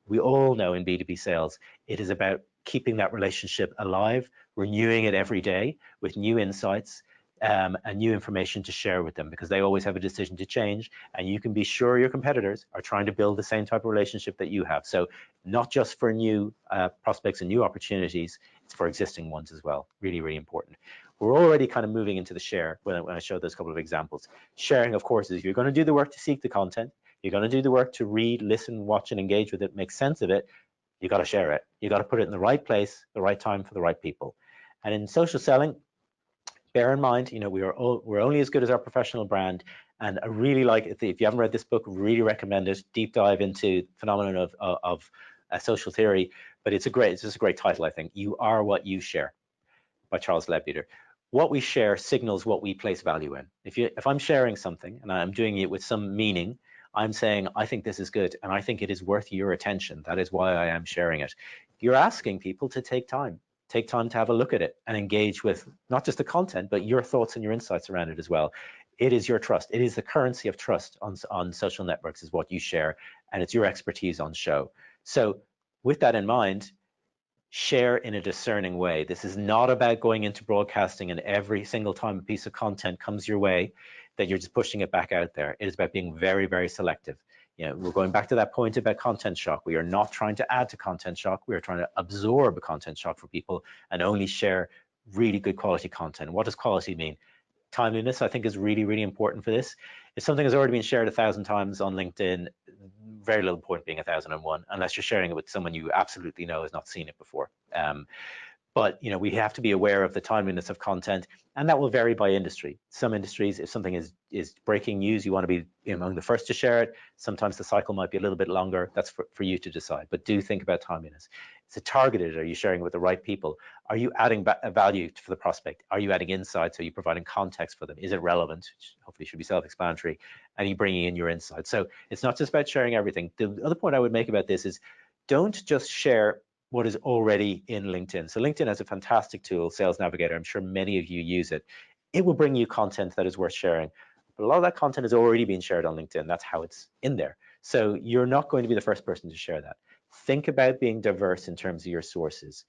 We all know in B2B sales, it is about keeping that relationship alive, renewing it every day with new insights and new information to share with them, because they always have a decision to change, and you can be sure your competitors are trying to build the same type of relationship that you have. So not just for new prospects and new opportunities, it's for existing ones as well. Really, really important. We're already kind of moving into the share when I show those couple of examples. Sharing, of course, is you're going to do the work to seek the content. You're going to do the work to read, listen, watch, and engage with it, make sense of it. You got to share it. You got to put it in the right place, the right time for the right people. And in social selling, bear in mind, you know, we're only as good as our professional brand. And I really like it. If you haven't read this book, really recommend it. Deep dive into the phenomenon of social theory. But it's just a great title, I think. You Are What You Share, by Charles Leadbeater. What we share signals what we place value in. If I'm sharing something and I'm doing it with some meaning, I'm saying, I think this is good and I think it is worth your attention. That is why I am sharing it. You're asking people to take time to have a look at it and engage with not just the content, but your thoughts and your insights around it as well. It is your trust. It is the currency of trust on social networks is what you share, and it's your expertise on show. So with that in mind, share in a discerning way. This is not about going into broadcasting and every single time a piece of content comes your way that you're just pushing it back out there. It is about being very, very selective. You know, we're going back to that point about content shock. We are not trying to add to content shock. We are trying to absorb a content shock for people and only share really good quality content. What does quality mean? Timeliness, I think, is really, really important for this. If something has already been shared 1,000 times on LinkedIn, very little point being 1,001, unless you're sharing it with someone you absolutely know has not seen it before. But you know, we have to be aware of the timeliness of content, and that will vary by industry. Some industries, if something is breaking news, you want to be among the first to share it. Sometimes the cycle might be a little bit longer. That's for you to decide, but do think about timeliness. Is it targeted? Are you sharing with the right people? Are you adding value for the prospect? Are you adding insights? Are you providing context for them? Is it relevant? Which hopefully should be self-explanatory. And are you bringing in your insights? So it's not just about sharing everything. The other point I would make about this is, don't just share what is already in LinkedIn. So LinkedIn has a fantastic tool, Sales Navigator. I'm sure many of you use it. It will bring you content that is worth sharing. But a lot of that content has already been shared on LinkedIn. That's how it's in there. So you're not going to be the first person to share that. Think about being diverse in terms of your sources.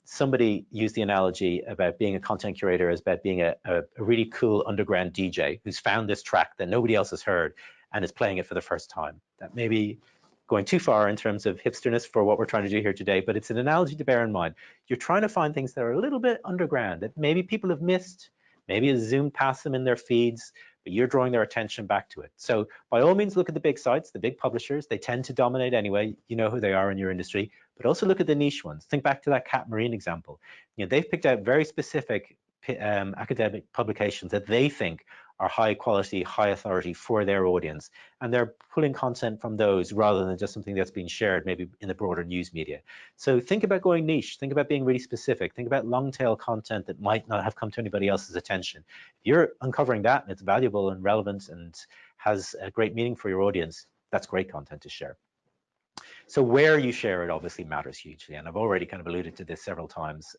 Somebody used the analogy about being a content curator as about being a really cool underground DJ who's found this track that nobody else has heard and is playing it for the first time. That maybe going too far in terms of hipsterness for what we're trying to do here today, but it's an analogy to bear in mind. You're trying to find things that are a little bit underground that maybe people have missed, maybe it's zoomed past them in their feeds, but you're drawing their attention back to it. So by all means, look at the big sites, the big publishers. They tend to dominate anyway. You know who they are in your industry, but also look at the niche ones. Think back to that Cat Marine example. You know, they've picked out very specific academic publications that they think are high quality, high authority for their audience. And they're pulling content from those rather than just something that's being shared maybe in the broader news media. So think about going niche, think about being really specific, think about long tail content that might not have come to anybody else's attention. If you're uncovering that and it's valuable and relevant and has a great meaning for your audience, that's great content to share. So where you share it obviously matters hugely, and I've already kind of alluded to this several times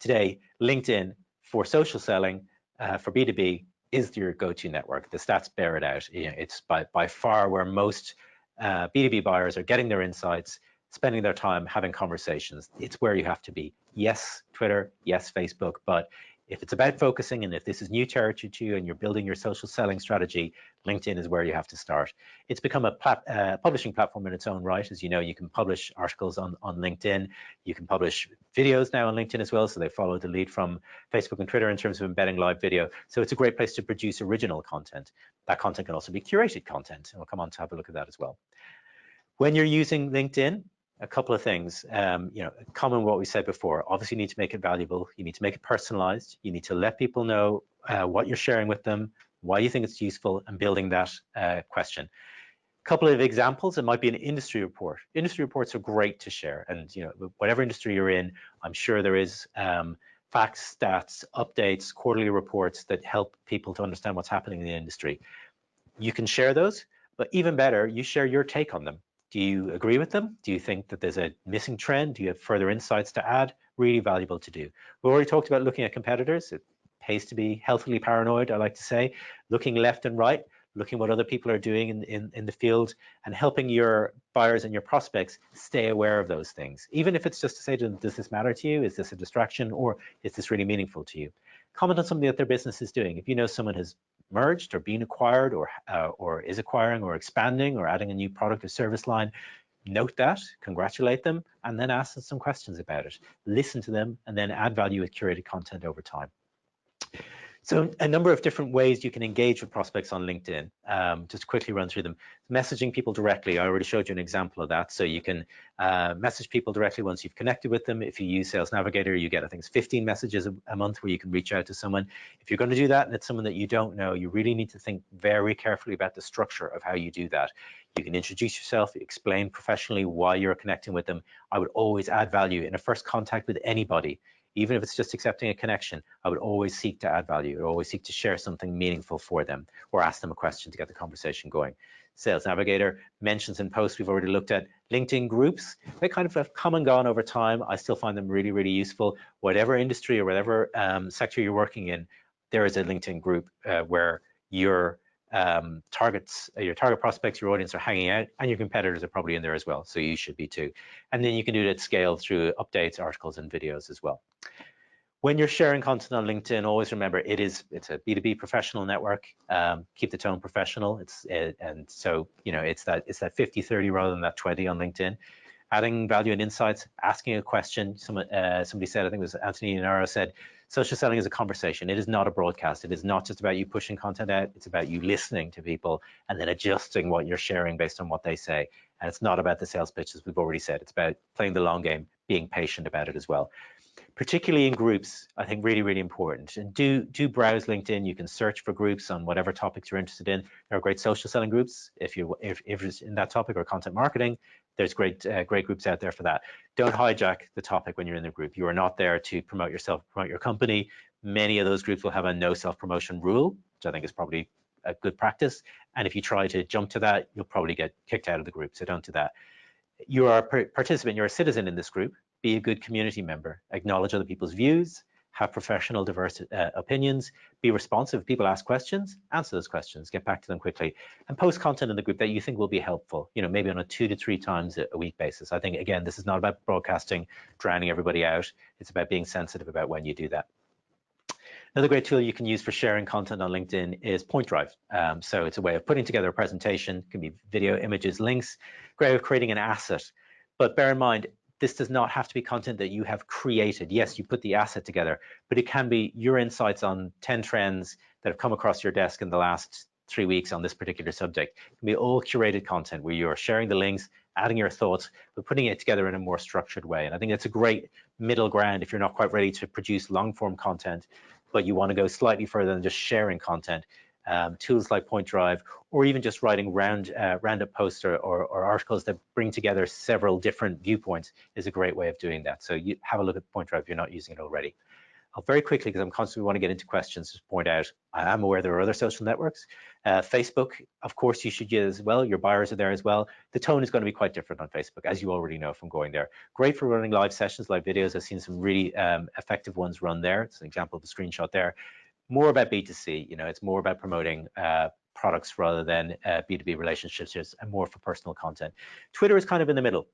today. LinkedIn for social selling, for B2B, is your go-to network. The stats bear it out. It's by far where most B2B buyers are getting their insights, spending their time having conversations. It's where you have to be. Yes, Twitter, yes, Facebook, but if it's about focusing, and if this is new territory to you and you're building your social selling strategy, LinkedIn is where you have to start. It's become a publishing platform in its own right. As you know, you can publish articles on LinkedIn. You can publish videos now on LinkedIn as well, so they follow the lead from Facebook and Twitter in terms of embedding live video. So it's a great place to produce original content. That content can also be curated content, and we'll come on to have a look at that as well. When you're using LinkedIn, a couple of things, common with what we said before. Obviously, you need to make it valuable. You need to make it personalized. You need to let people know what you're sharing with them, why you think it's useful, and building that question. A couple of examples, it might be an industry report. Industry reports are great to share, and whatever industry you're in, I'm sure there is facts, stats, updates, quarterly reports that help people to understand what's happening in the industry. You can share those, but even better, you share your take on them. Do you agree with them? Do you think that there's a missing trend? Do you have further insights to add? Really valuable to do. We already talked about looking at competitors. It pays to be healthily paranoid, I like to say, looking left and right, looking what other people are doing in the field, and helping your buyers and your prospects stay aware of those things. Even if it's just to say to them, does this matter to you? Is this a distraction, or is this really meaningful to you? Comment on something that their business is doing. If you know someone has merged or been acquired or is acquiring or expanding or adding a new product or service line, note that, congratulate them, and then ask them some questions about it. Listen to them, and then add value with curated content over time. So a number of different ways you can engage with prospects on LinkedIn. Just quickly run through them. Messaging people directly, I already showed you an example of that. So you can message people directly once you've connected with them. If you use Sales Navigator, you get, I think it's 15 messages a month where you can reach out to someone. If you're going to do that and it's someone that you don't know, you really need to think very carefully about the structure of how you do that. You can introduce yourself, explain professionally why you're connecting with them. I would always add value in a first contact with anybody. Even if it's just accepting a connection, I would always seek to add value. I would always seek to share something meaningful for them or ask them a question to get the conversation going. Sales Navigator, mentions and posts we've already looked at. LinkedIn groups, they kind of have come and gone over time. I still find them really, really useful. Whatever industry or whatever sector you're working in, there is a LinkedIn group where your target prospects, your audience are hanging out, and your competitors are probably in there as well, so you should be too. And then you can do it at scale through updates, articles, and videos as well. When you're sharing content on LinkedIn, always remember it's a B2B professional network. Keep the tone professional. And so it's that 50-30 rather than that 20 on LinkedIn. Adding value and insights, asking a question. Somebody said, I think it was Anthony Inaro said, social selling is a conversation. It is not a broadcast. It is not just about you pushing content out. It's about you listening to people and then adjusting what you're sharing based on what they say. And it's not about the sales pitch, as we've already said. It's about playing the long game, being patient about it as well. Particularly in groups, I think really, really important. And do browse LinkedIn. You can search for groups on whatever topics you're interested in. There are great social selling groups if it's in that topic, or content marketing. There's great groups out there for that. Don't hijack the topic when you're in the group. You are not there to promote yourself, promote your company. Many of those groups will have a no self-promotion rule, which I think is probably a good practice. And if you try to jump to that, you'll probably get kicked out of the group. So don't do that. You are a participant, you're a citizen in this group. Be a good community member. Acknowledge other people's views. Have professional, diverse opinions. Be responsive. If people ask questions, answer those questions. Get back to them quickly. And post content in the group that you think will be helpful. Maybe on a 2 to 3 times a week basis. I think, again, this is not about broadcasting, drowning everybody out. It's about being sensitive about when you do that. Another great tool you can use for sharing content on LinkedIn is Point Drive. So it's a way of putting together a presentation. It can be video, images, links. Great way of creating an asset. But bear in mind, this does not have to be content that you have created. Yes, you put the asset together, but it can be your insights on 10 trends that have come across your desk in the last 3 weeks on this particular subject. It can be all curated content where you're sharing the links, adding your thoughts, but putting it together in a more structured way. And I think that's a great middle ground if you're not quite ready to produce long form content, but you want to go slightly further than just sharing content. Tools like Point Drive, or even just writing roundup posts or articles that bring together several different viewpoints is a great way of doing that. So you have a look at Point Drive if you're not using it already. I'll very quickly, because I'm constantly want to get into questions, just point out, I am aware there are other social networks. Facebook, of course, you should use as well. Your buyers are there as well. The tone is going to be quite different on Facebook, as you already know from going there. Great for running live sessions, live videos. I've seen some really effective ones run there. It's an example of a screenshot there. More about B2C, it's more about promoting products rather than B2B relationships, and more for personal content. Twitter is kind of in the middle.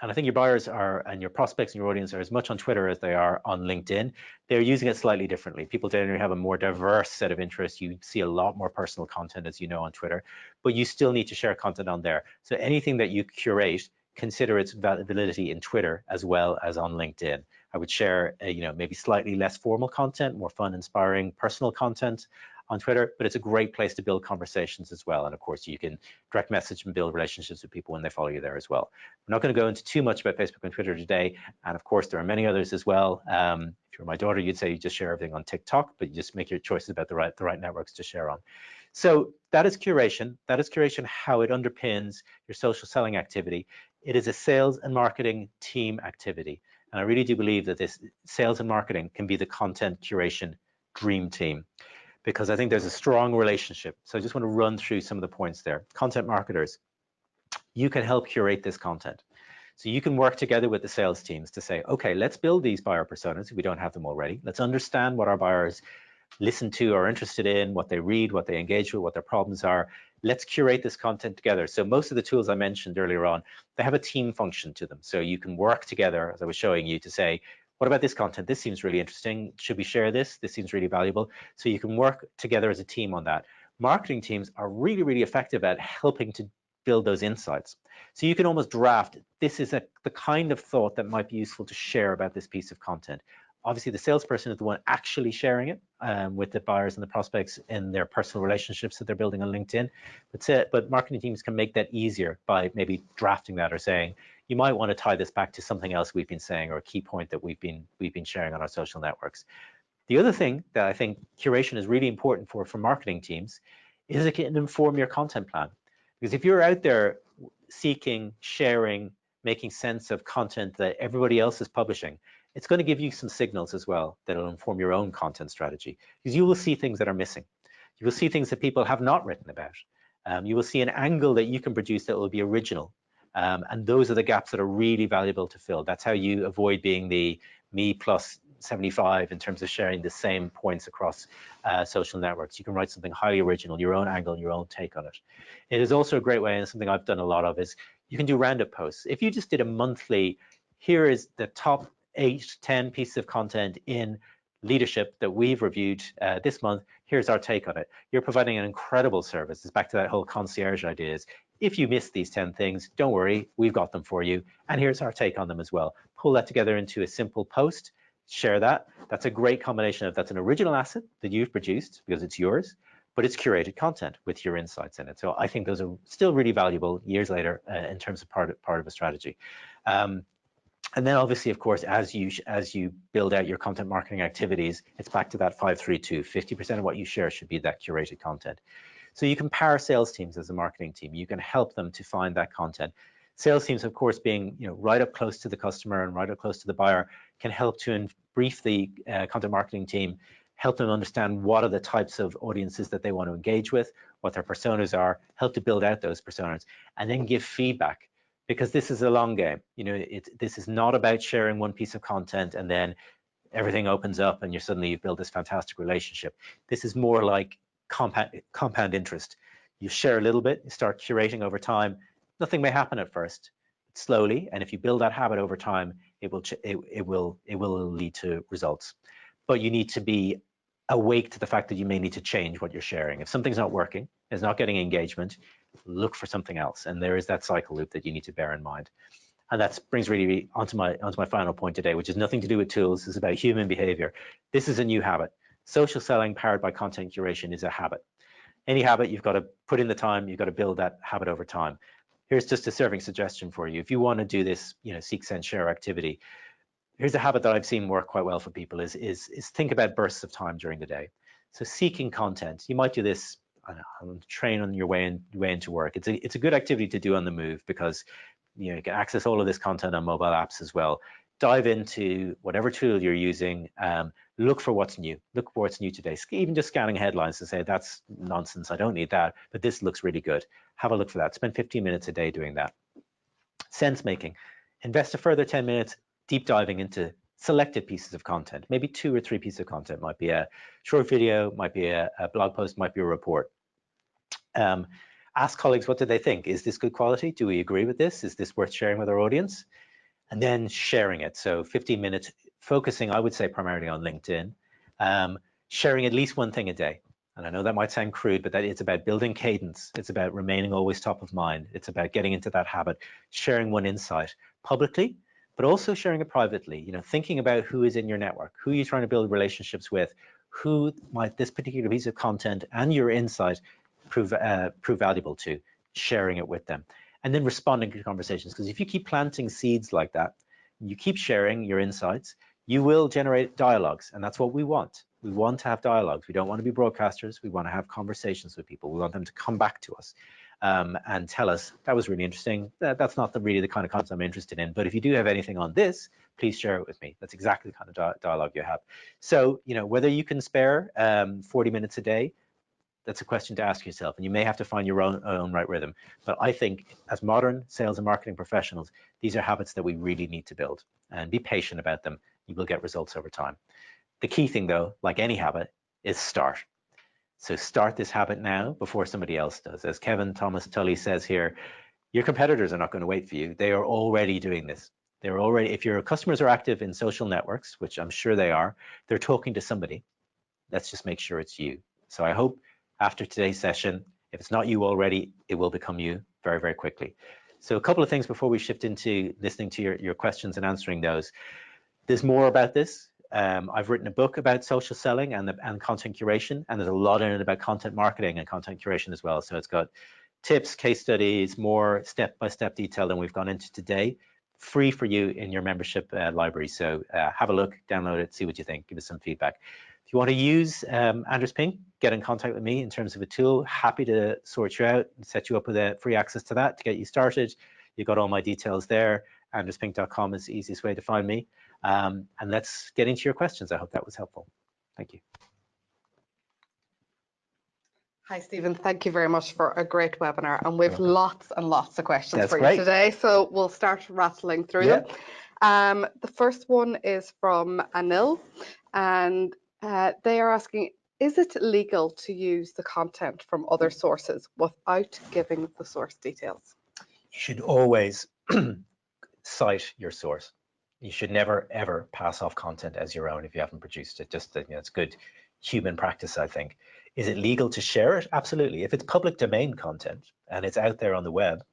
And I think your buyers are, and your prospects and your audience are as much on Twitter as they are on LinkedIn. They're using it slightly differently. People generally have a more diverse set of interests. You see a lot more personal content, as you know, on Twitter, but you still need to share content on there. So anything that you curate, consider its validity in Twitter as well as on LinkedIn. I would share, maybe slightly less formal content, more fun, inspiring, personal content on Twitter, but it's a great place to build conversations as well. And of course, you can direct message and build relationships with people when they follow you there as well. I'm not going to go into too much about Facebook and Twitter today. And of course, there are many others as well. If you're my daughter, you'd say you just share everything on TikTok, but you just make your choices about the right networks to share on. So that is curation. That is curation, how it underpins your social selling activity. It is a sales and marketing team activity. And I really do believe that this sales and marketing can be the content curation dream team, because I think there's a strong relationship. So I just want to run through some of the points there. Content marketers, you can help curate this content. So you can work together with the sales teams to say, okay, let's build these buyer personas if we don't have them already. Let's understand what our buyers listen to, are interested in, what they read, what they engage with, what their problems are. Let's curate this content together. So most of the tools I mentioned earlier on, they have a team function to them. So you can work together, as I was showing you, to say, what about this content? This seems really interesting. Should we share this? This seems really valuable. So you can work together as a team on that. Marketing teams are really, really effective at helping to build those insights. So you can almost draft, this is the kind of thought that might be useful to share about this piece of content. Obviously, the salesperson is the one actually sharing it with the buyers and the prospects in their personal relationships that they're building on LinkedIn. But marketing teams can make that easier by maybe drafting that or saying, you might want to tie this back to something else we've been saying or a key point that we've been sharing on our social networks. The other thing that I think curation is really important for marketing teams is it can inform your content plan. Because if you're out there seeking, sharing, making sense of content that everybody else is publishing, it's going to give you some signals as well that will inform your own content strategy, because you will see things that are missing. You will see things that people have not written about. You will see an angle that you can produce that will be original. And those are the gaps that are really valuable to fill. That's how you avoid being the me plus 75 in terms of sharing the same points across social networks. You can write something highly original, your own angle, your own take on it. It is also a great way, and something I've done a lot of, is you can do roundup posts. If you just did a monthly, here is the top 8, 10 pieces of content in leadership that we've reviewed this month, here's our take on it. You're providing an incredible service. It's back to that whole concierge idea. Is if you miss these 10 things, don't worry, we've got them for you. And here's our take on them as well. Pull that together into a simple post, share that. That's a great combination of, that's an original asset that you've produced because it's yours, but it's curated content with your insights in it. So I think those are still really valuable years later in terms of part of a strategy. And then obviously, of course, as you build out your content marketing activities, it's back to that 5-3-2. 50% of what you share should be that curated content. So you can power sales teams as a marketing team. You can help them to find that content. Sales teams, of course, being right up close to the customer and right up close to the buyer, can help to brief the content marketing team, help them understand what are the types of audiences that they want to engage with, what their personas are, help to build out those personas, and then give feedback. Because this is a long game. This is not about sharing one piece of content and then everything opens up and you've built this fantastic relationship. This is more like compound interest. You share a little bit, you start curating over time. Nothing may happen at first, slowly, and if you build that habit over time, it will lead to results. But you need to be awake to the fact that you may need to change what you're sharing. If something's not working, it's not getting engagement, look for something else. And there is that cycle loop that you need to bear in mind. And that brings really onto my final point today, which is nothing to do with tools. It's about human behavior. This is a new habit. Social selling powered by content curation is a habit. Any habit, you've got to put in the time, you've got to build that habit over time. Here's just a serving suggestion for you. If you want to do this, seek, send, share activity, here's a habit that I've seen work quite well for people is think about bursts of time during the day. So seeking content, you might do this on the train on your way into work. It's a good activity to do on the move because you can access all of this content on mobile apps as well. Dive into whatever tool you're using, look for what's new. Look for what's new today. Even just scanning headlines and say, that's nonsense, I don't need that, but this looks really good. Have a look for that. Spend 15 minutes a day doing that. Sense making. Invest a further 10 minutes deep diving into selected pieces of content. Maybe 2 or 3 pieces of content. Might be a short video, might be a blog post, might be a report. Ask colleagues, what do they think? Is this good quality? Do we agree with this? Is this worth sharing with our audience? And then sharing it. So 15 minutes, focusing, I would say, primarily on LinkedIn, sharing at least one thing a day. And I know that might sound crude, but that it's about building cadence. It's about remaining always top of mind. It's about getting into that habit, sharing one insight publicly, but also sharing it privately. You know, thinking about who is in your network, who you're trying to build relationships with, who might this particular piece of content and your insight prove valuable to, sharing it with them. And then responding to conversations, because if you keep planting seeds like that, you keep sharing your insights, you will generate dialogues, and that's what we want. We want to have dialogues. We don't want to be broadcasters. We want to have conversations with people. We want them to come back to us and tell us, that was really interesting. That's not really the kind of content I'm interested in, but if you do have anything on this, please share it with me. That's exactly the kind of dialogue you have. So, you know, whether you can spare 40 minutes a day, that's a question to ask yourself, and you may have to find your own right rhythm. But I think as modern sales and marketing professionals, these are habits that we really need to build, and be patient about them. You will get results over time. The key thing though, like any habit, is start. So start this habit now before somebody else does. As Kevin Thomas Tully says here, your competitors are not going to wait for you. They are already doing this. They're already, if your customers are active in social networks, which I'm sure they are, they're talking to somebody. Let's just make sure it's you. So I hope after today's session, if it's not you already, it will become you very, very quickly. So a couple of things before we shift into listening to your questions and answering those. There's more about this. I've written a book about social selling and content curation, and there's a lot in it about content marketing and content curation as well. So it's got tips, case studies, more step-by-step detail than we've gone into today, free for you in your membership library. So have a look, download it, see what you think, give us some feedback. If you want to use Andrews Pink, get in contact with me in terms of a tool. Happy to sort you out and set you up with a free access to that to get you started. You've got all my details there. AndrewsPink.com is the easiest way to find me. And let's get into your questions. I hope that was helpful. Thank you. Hi, Stephen. Thank you very much for a great webinar. And we've lots and lots of questions for you today. So we'll start rattling through them. The first one is from Anil, and they are asking, is it legal to use the content from other sources without giving the source details? You should always cite your source. You should never, ever pass off content as your own if you haven't produced it. Just, you know, it's good human practice, I think. Is it legal to share it? Absolutely. If it's public domain content and it's out there on the web,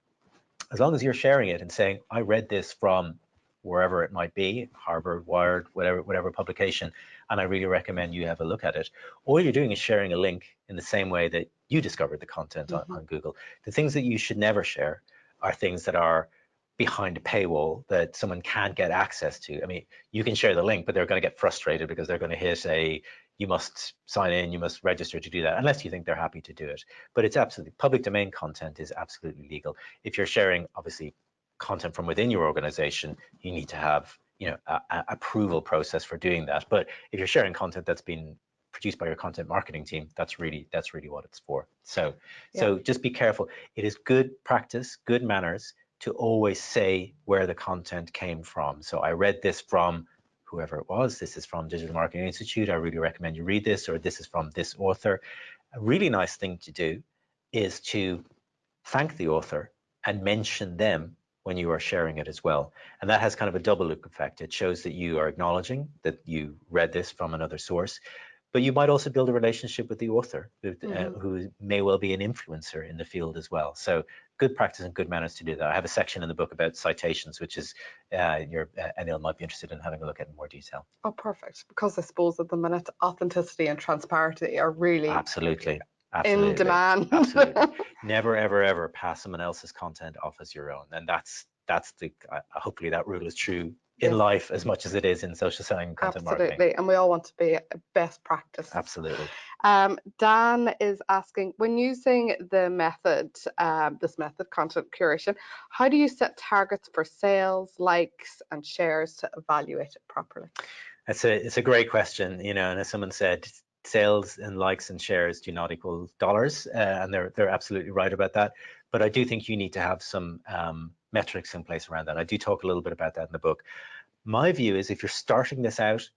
as long as you're sharing it and saying, I read this from wherever it might be, Harvard, Wired, whatever publication, and I really recommend you have a look at it. All you're doing is sharing a link in the same way that you discovered the content on Google. The things that you should never share are things that are behind a paywall that someone can't get access to. I mean, you can share the link, but they're going to get frustrated because they're going to hit a, you must sign in, you must register to do that, unless you think they're happy to do it. But it's absolutely, public domain content is absolutely legal. If you're sharing, obviously, content from within your organization, you need to have, you know, a approval process for doing that. But if you're sharing content that's been produced by your content marketing team, that's really what it's for. So just be careful. It is good practice, good manners to always say where the content came from. So I read this from whoever it was. This is from Digital Marketing Institute. I really recommend you read this, or this is from this author. A really nice thing to do is to thank the author and mention them when you are sharing it as well. And that has kind of a double loop effect. It shows that you are acknowledging that you read this from another source, but you might also build a relationship with the author who may well be an influencer in the field as well. So good practice and good manners to do that. I have a section in the book about citations, which is Anil might be interested in having a look at in more detail. Oh, perfect. Because I suppose at the minute, authenticity and transparency are really absolutely in demand. Absolutely. Never, ever, ever pass someone else's content off as your own. And that's the, hopefully that rule is true in life as much as it is in social selling and content marketing. Absolutely. And we all want to be best practice. Absolutely. Dan is asking, when using the method, this method, content curation, how do you set targets for sales, likes, and shares to evaluate it properly? It's a great question, you know, and as someone said, sales and likes and shares do not equal dollars, and they're absolutely right about that. But I do think you need to have some metrics in place around that. I do talk a little bit about that in the book. My view is if you're starting this out,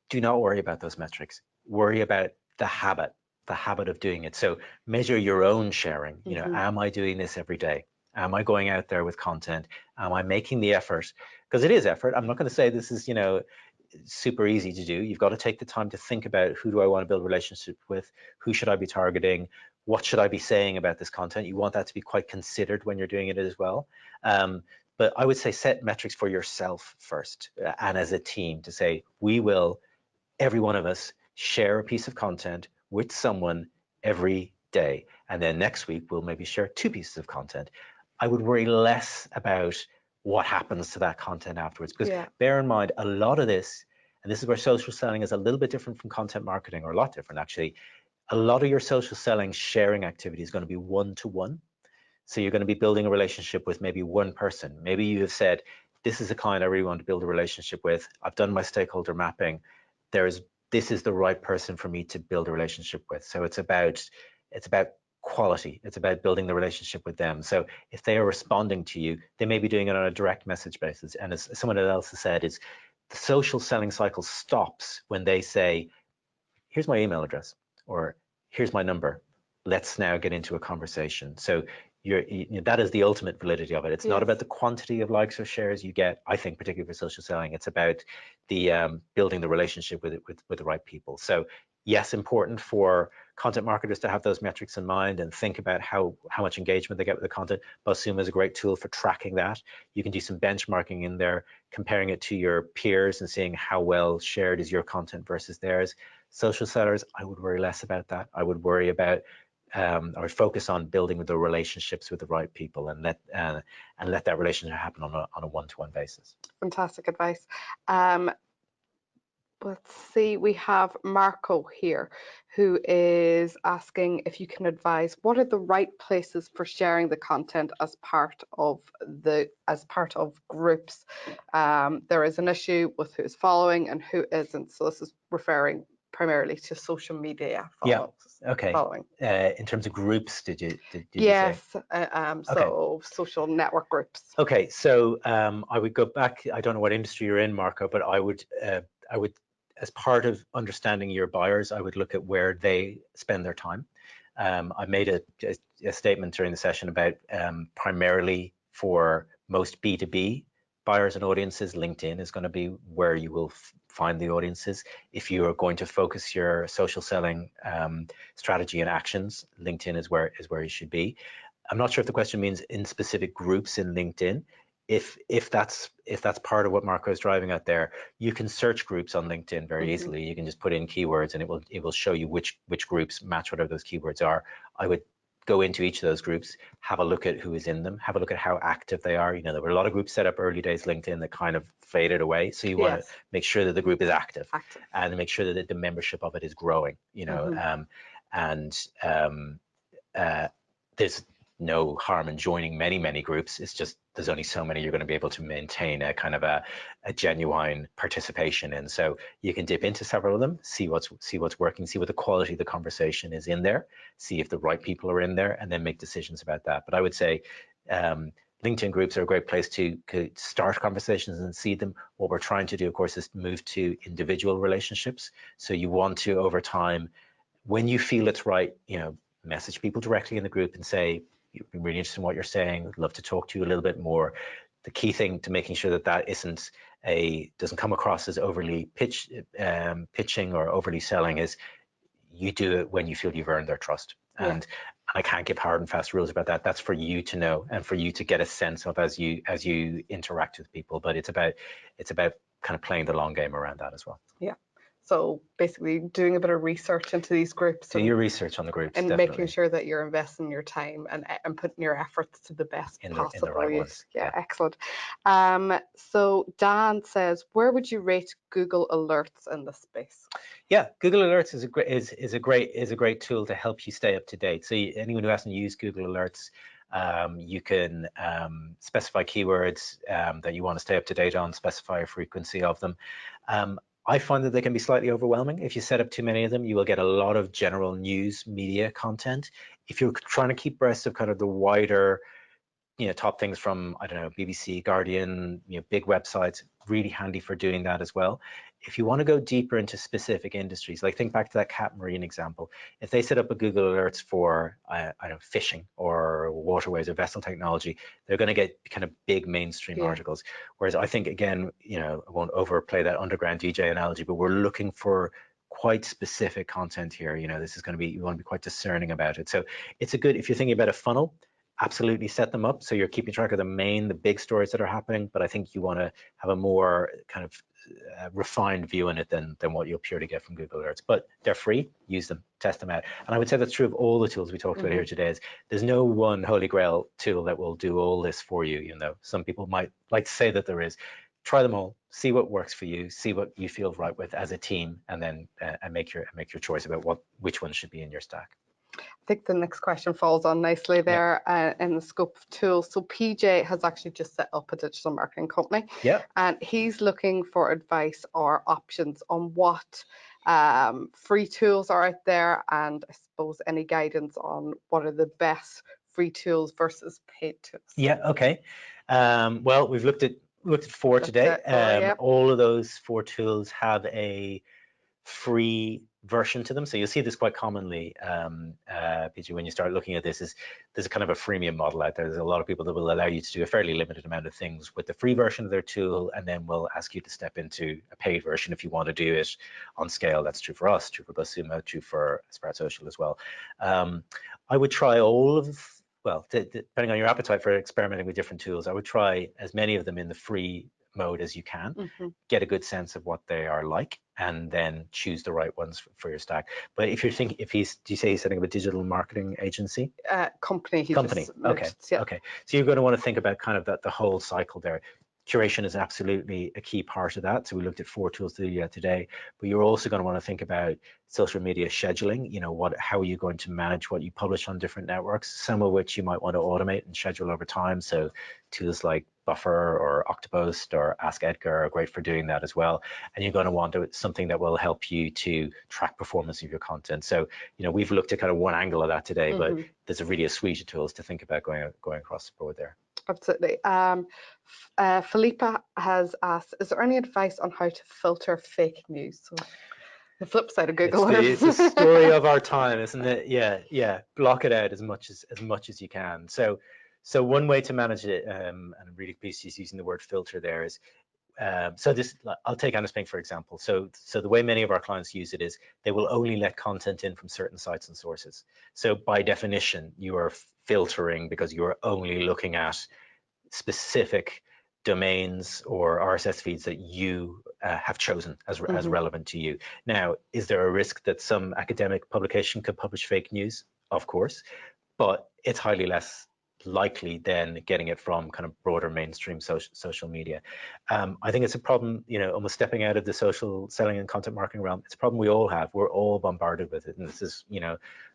do not worry about those metrics. Worry about the habit of doing it. So measure your own sharing. You know, am I doing this every day? Am I going out there with content? Am I making the effort? Because it is effort. I'm not going to say this is, you know, super easy to do. You've got to take the time to think about who do I want to build a relationship with? Who should I be targeting? What should I be saying about this content? You want that to be quite considered when you're doing it as well. But I would say set metrics for yourself first and as a team to say, we will, every one of us, share a piece of content with someone every day. And then next week, we'll maybe share 2 pieces of content. I would worry less about what happens to that content afterwards. Because bear in mind, a lot of this, and this is where social selling is a little bit different from content marketing, or a lot different actually, a lot of your social selling sharing activity is going to be one-to-one. So you're going to be building a relationship with maybe one person. Maybe you have said, this is a client I really want to build a relationship with. I've done my stakeholder mapping. This is the right person for me to build a relationship with. So it's about quality. It's about building the relationship with them. So if they are responding to you, they may be doing it on a direct message basis. And as someone else has said, is the social selling cycle stops when they say, here's my email address, or here's my number. Let's now get into a conversation. So that is the ultimate validity of it. It's not about the quantity of likes or shares you get, I think, particularly for social selling. It's about the building the relationship with the right people. So yes, important for content marketers to have those metrics in mind and think about how much engagement they get with the content. BuzzSumo is a great tool for tracking that. You can do some benchmarking in there, comparing it to your peers and seeing how well shared is your content versus theirs. Social sellers, I would worry less about that. I would worry about or focus on building the relationships with the right people and let that relationship happen on a one-to-one basis. Fantastic advice. Let's see, we have Marco here who is asking if you can advise what are the right places for sharing the content as part of groups. There is an issue with who's following and who isn't. So this is referring primarily to social media following. In terms of groups, did you yes, say? So social network groups. Okay, so I would go back. I don't know what industry you're in, Marco, but I would, as part of understanding your buyers, I would look at where they spend their time. I made a statement during the session about primarily for most B2B buyers and audiences, LinkedIn is going to be where you will find the audiences. If you are going to focus your social selling strategy and actions, LinkedIn is where you should be. I'm not sure if the question means in specific groups in LinkedIn. If that's part of what Marco is driving at there, you can search groups on LinkedIn very easily. You can just put in keywords and it will show you which groups match whatever those keywords are. I would go into each of those groups, have a look at who is in them, have a look at how active they are. You know, there were a lot of groups set up early days LinkedIn that kind of faded away. So you want to make sure that the group is active. And make sure that the membership of it is growing, you know, there's no harm in joining many groups. It's just there's only so many you're going to be able to maintain a kind of a genuine participation in. So you can dip into several of them, see what's working, see what the quality of the conversation is in there, see if the right people are in there, and then make decisions about that. But I would say LinkedIn groups are a great place to start conversations and see them. What we're trying to do, of course, is move to individual relationships. So you want to, over time, when you feel it's right, you know, message people directly in the group and say, you've been really interested in what you're saying, I'd love to talk to you a little bit more. The key thing to making sure that doesn't come across as overly pitching or overly selling is you do it when you feel you've earned their trust. And I can't give hard and fast rules about that. That's for you to know and for you to get a sense of as you interact with people. But it's about kind of playing the long game around that as well. Yeah. So basically doing a bit of research into these groups. Do your research on the groups. And definitely. Making sure that you're investing your time and putting your efforts to the best possible in the right use. ones. Yeah, excellent. So Dan says, where would you rate Google Alerts in this space? Yeah, Google Alerts is a great tool to help you stay up to date. So anyone who hasn't used Google Alerts, you can specify keywords that you want to stay up to date on, specify a frequency of them. I find that they can be slightly overwhelming. If you set up too many of them, you will get a lot of general news media content. If you're trying to keep abreast of kind of the wider, top things from, I don't know, BBC, Guardian, big websites, really handy for doing that as well. If you want to go deeper into specific industries, like think back to that cat marine example, if they set up a Google Alerts for, I don't know, fishing or waterways or vessel technology, they're going to get kind of big mainstream articles. Whereas I think, again, I won't overplay that underground DJ analogy, but we're looking for quite specific content here. This is going to be, you want to be quite discerning about it. So it's a good, if you're thinking about a funnel, absolutely set them up so you're keeping track of the big stories that are happening, but I think you want to have a more kind of refined view on it than what you'll purely get from Google Alerts. But they're free, use them, test them out. And I would say that's true of all the tools we talked about here today. Is there's no one holy grail tool that will do all this for you. Some people might like to say that there is. Try them all, see what works for you, see what you feel right with as a team, and then make your choice about which one should be in your stack. I think the next question falls on nicely there in the scope of tools. So PJ has actually just set up a digital marketing company, and he's looking for advice or options on what free tools are out there, and I suppose any guidance on what are the best free tools versus paid tools. Yeah, okay. Well, we've looked at 4 today. All of those 4 tools have a free version to them, so you'll see this quite commonly, PG, when you start looking at this. There's a kind of a freemium model out there. There's a lot of people that will allow you to do a fairly limited amount of things with the free version of their tool, and then will ask you to step into a paid version if you want to do it on scale. That's true for us, true for BuzzSumo, true for Sprout Social as well. I would try all of, well, depending on your appetite for experimenting with different tools, I would try as many of them in the free mode as you can, get a good sense of what they are like, and then choose the right ones for your stack. But if you're thinking, do you say he's setting up a digital marketing agency? Company. Okay. Okay. So you're going to want to think about kind of the whole cycle there. Curation is absolutely a key part of that. So we looked at 4 tools today, but you're also going to want to think about social media scheduling. How are you going to manage what you publish on different networks, some of which you might want to automate and schedule over time. So tools like Buffer or Octopost or Ask Edgar are great for doing that as well. And you're going to want something that will help you to track performance of your content. So, we've looked at kind of one angle of that today, but there's really a suite of tools to think about going across the board there. Absolutely. Philippa has asked, is there any advice on how to filter fake news? So the flip side of Google Alerts. It's the story of our time, isn't it? Yeah. Block it out as much as you can. So one way to manage it, and I'm really pleased she's using the word filter there, is I'll take Annasping for example. So the way many of our clients use it is they will only let content in from certain sites and sources. So by definition, you are filtering because you are only looking at specific domains or RSS feeds that you have chosen as relevant to you. Now, is there a risk that some academic publication could publish fake news? Of course, but it's highly less likely than getting it from kind of broader mainstream social media. I think it's a problem, almost stepping out of the social selling and content marketing realm. It's a problem we all have. We're all bombarded with it, and this is,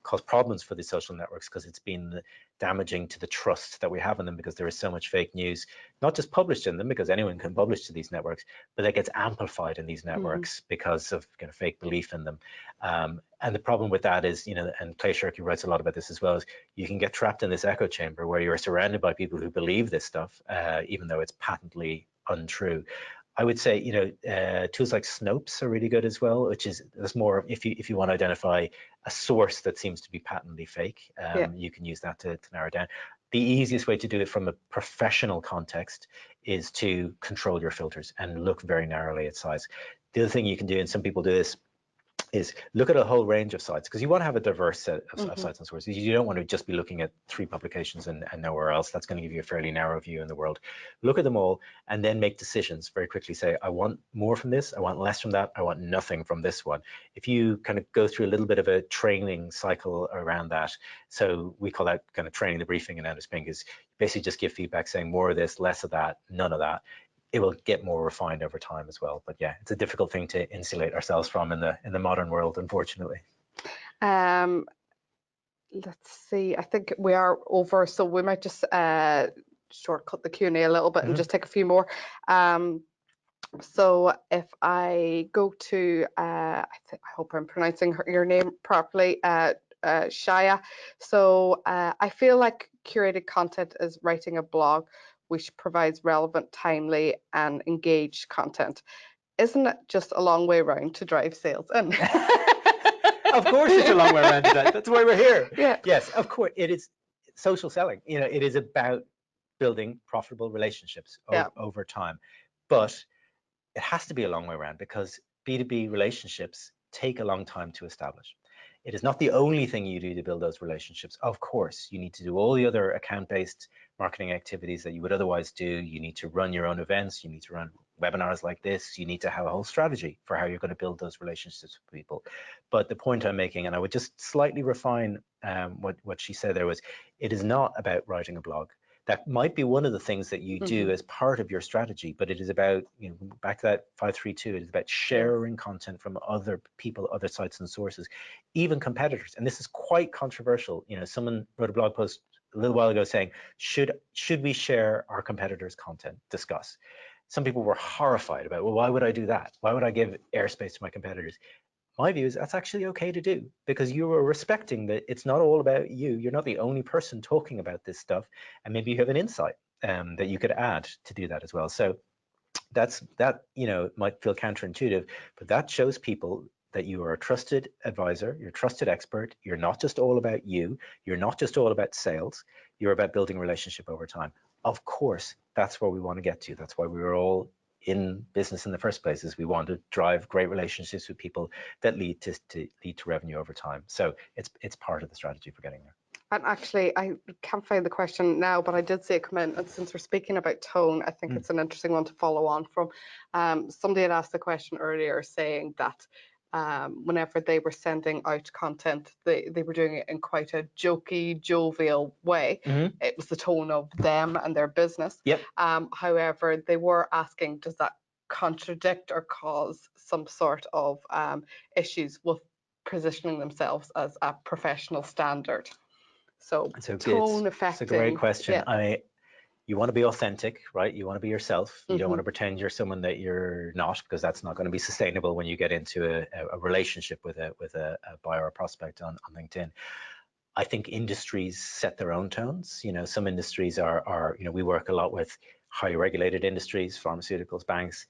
caused problems for the social networks because it's been damaging to the trust that we have in them, because there is so much fake news, not just published in them, because anyone can publish to these networks, but that gets amplified in these networks because of kind of fake belief in them. And the problem with that is, and Clay Shirky writes a lot about this as well, is you can get trapped in this echo chamber where you're surrounded by people who believe this stuff, even though it's patently untrue. I would say, tools like Snopes are really good as well, which is more if you want to identify a source that seems to be patently fake, you can use that to narrow down. The easiest way to do it from a professional context is to control your filters and look very narrowly at size. The other thing you can do, and some people do this, is look at a whole range of sites, because you want to have a diverse set of sites and sources. You don't want to just be looking at 3 publications and nowhere else. That's going to give you a fairly narrow view in the world. Look at them all and then make decisions very quickly. Say, I want more from this, I want less from that, I want nothing from this one. If you kind of go through a little bit of a training cycle around that, so we call that kind of training the briefing in Annasping, is basically just give feedback saying more of this, less of that, none of that. It will get more refined over time as well. But yeah, it's a difficult thing to insulate ourselves from in the modern world, unfortunately. Let's see, I think we are over, so we might just shortcut the Q&A a little bit and just take a few more. So if I go to, I hope I'm pronouncing your name properly, Shaya. So I feel like curated content is writing a blog which provides relevant, timely, and engaged content. Isn't it just a long way around to drive sales in? Of course it's a long way around to that. That's why we're here. Yeah. Yes, of course. It is social selling. You know, it is about building profitable relationships over time. But it has to be a long way around because B2B relationships take a long time to establish. It is not the only thing you do to build those relationships. Of course, you need to do all the other account-based marketing activities that you would otherwise do. You need to run your own events. You need to run webinars like this. You need to have a whole strategy for how you're going to build those relationships with people. But the point I'm making, and I would just slightly refine what she said there, was it is not about writing a blog. That might be one of the things that you do as part of your strategy, but it is about, you know, back to that 532, it is about sharing content from other people, other sites and sources, even competitors. And this is quite controversial. You know, someone wrote a blog post a little while ago saying, should we share our competitors' content? Discuss. Some people were horrified about, well, why would I do that? Why would I give airspace to my competitors? My view is that's actually okay to do because you are respecting that it's not all about you. You're not the only person talking about this stuff, and maybe you have an insight that you could add to do that as well. So that, you know, might feel counterintuitive, but that shows people that you are a trusted advisor, you're a trusted expert. You're not just all about you. You're not just all about sales. You're about building a relationship over time. Of course, that's where we want to get to. That's why we were all in business in the first place, is we want to drive great relationships with people that lead to revenue over time. So it's part of the strategy for getting there. And actually, I can't find the question now, but I did see it come in. And since we're speaking about tone, I think it's an interesting one to follow on from. Somebody had asked the question earlier saying that whenever they were sending out content, they were doing it in quite a jokey, jovial way. It was the tone of them and their business. Yep. However, they were asking, does that contradict or cause some sort of issues with positioning themselves as a professional standard? So tone affecting. It's a great question. Yeah. You want to be authentic, right? You want to be yourself. You don't want to pretend you're someone that you're not, because that's not going to be sustainable when you get into a relationship with a buyer or prospect on LinkedIn. I think industries set their own tones. You know, some industries are, you know, we work a lot with highly regulated industries, pharmaceuticals, banks.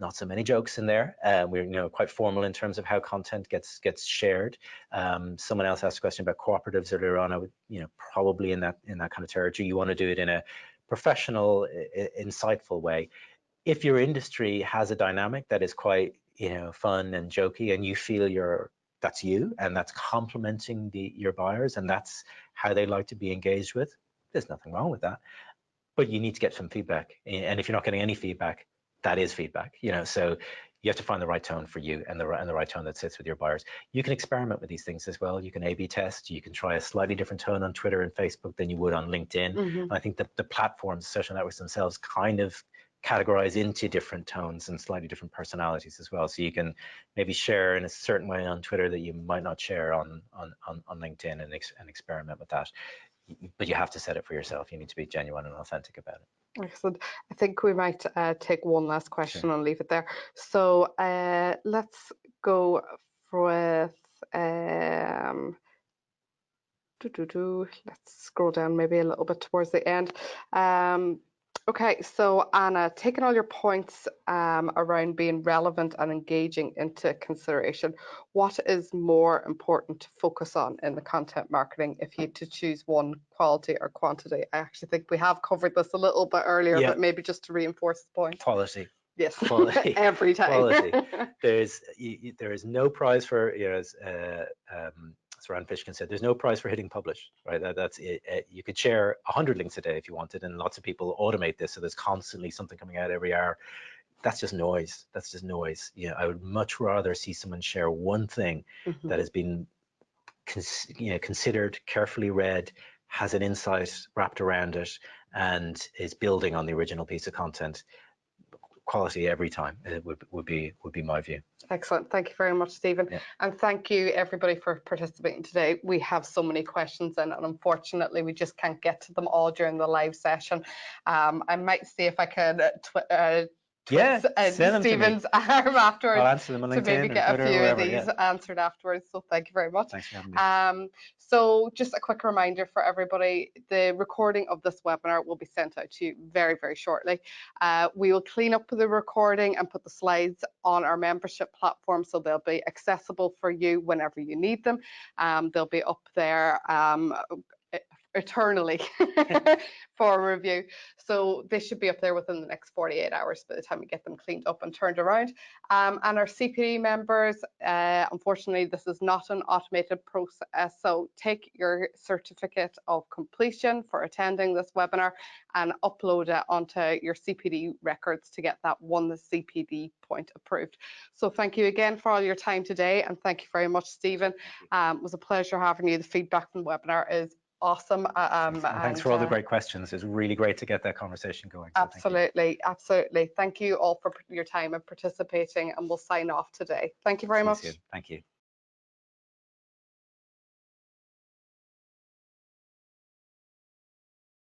Not so many jokes in there. We're, you know, quite formal in terms of how content gets shared. Someone else asked a question about cooperatives earlier on. I would, you know, probably in that kind of territory. You want to do it in a professional, insightful way. If your industry has a dynamic that is quite, you know, fun and jokey, and you feel that's you and that's complementing your buyers and that's how they like to be engaged with, there's nothing wrong with that. But you need to get some feedback, and if you're not getting any feedback, that is feedback, you know. So you have to find the right tone for you and the right tone that sits with your buyers. You can experiment with these things as well. You can A/B test. You can try a slightly different tone on Twitter and Facebook than you would on LinkedIn. And I think that the platforms, social networks themselves, kind of categorize into different tones and slightly different personalities as well. So you can maybe share in a certain way on Twitter that you might not share on LinkedIn, and experiment with that. But you have to set it for yourself. You need to be genuine and authentic about it. Excellent. I think we might take one last question and leave it there. So let's go with let's scroll down maybe a little bit towards the end. Okay, so Anna, taking all your points around being relevant and engaging into consideration, what is more important to focus on in the content marketing if you had to choose one, quality or quantity? I actually think we have covered this a little bit earlier, but maybe just to reinforce the point. Quality. Yes, quality. Every time. Quality. There is no prize for, you know, as Rand Fishkin said, there's no prize for hitting publish, right? That's it. You could share 100 links a day if you wanted, and lots of people automate this, so there's constantly something coming out every hour. That's just noise. That's just noise. You know, I would much rather see someone share one thing that has been, you know, considered, carefully read, has an insight wrapped around it, and is building on the original piece of content. Quality every time. It would be my view. Excellent. Thank you very much, Stephen. Yeah. And thank you everybody for participating today. We have so many questions in, and unfortunately we just can't get to them all during the live session. I might see if I can twist Stephen's arm afterwards. I'll answer them on LinkedIn to maybe get Twitter a few wherever, of these answered afterwards. So thank you very much. Thanks for having me. So just a quick reminder for everybody, the recording of this webinar will be sent out to you very, very shortly. We will clean up the recording and put the slides on our membership platform, so they'll be accessible for you whenever you need them. They'll be up there eternally for review. So they should be up there within the next 48 hours by the time we get them cleaned up and turned around. And our CPD members, unfortunately, this is not an automated process. So take your certificate of completion for attending this webinar and upload it onto your CPD records to get that one CPD point approved. So thank you again for all your time today, and thank you very much, Stephen. It was a pleasure having you. The feedback from the webinar is awesome. Thanks for all the great questions. It's really great to get that conversation going. So absolutely, absolutely. Thank you all for your time and participating, and we'll sign off today. Thank you very much. Thank you.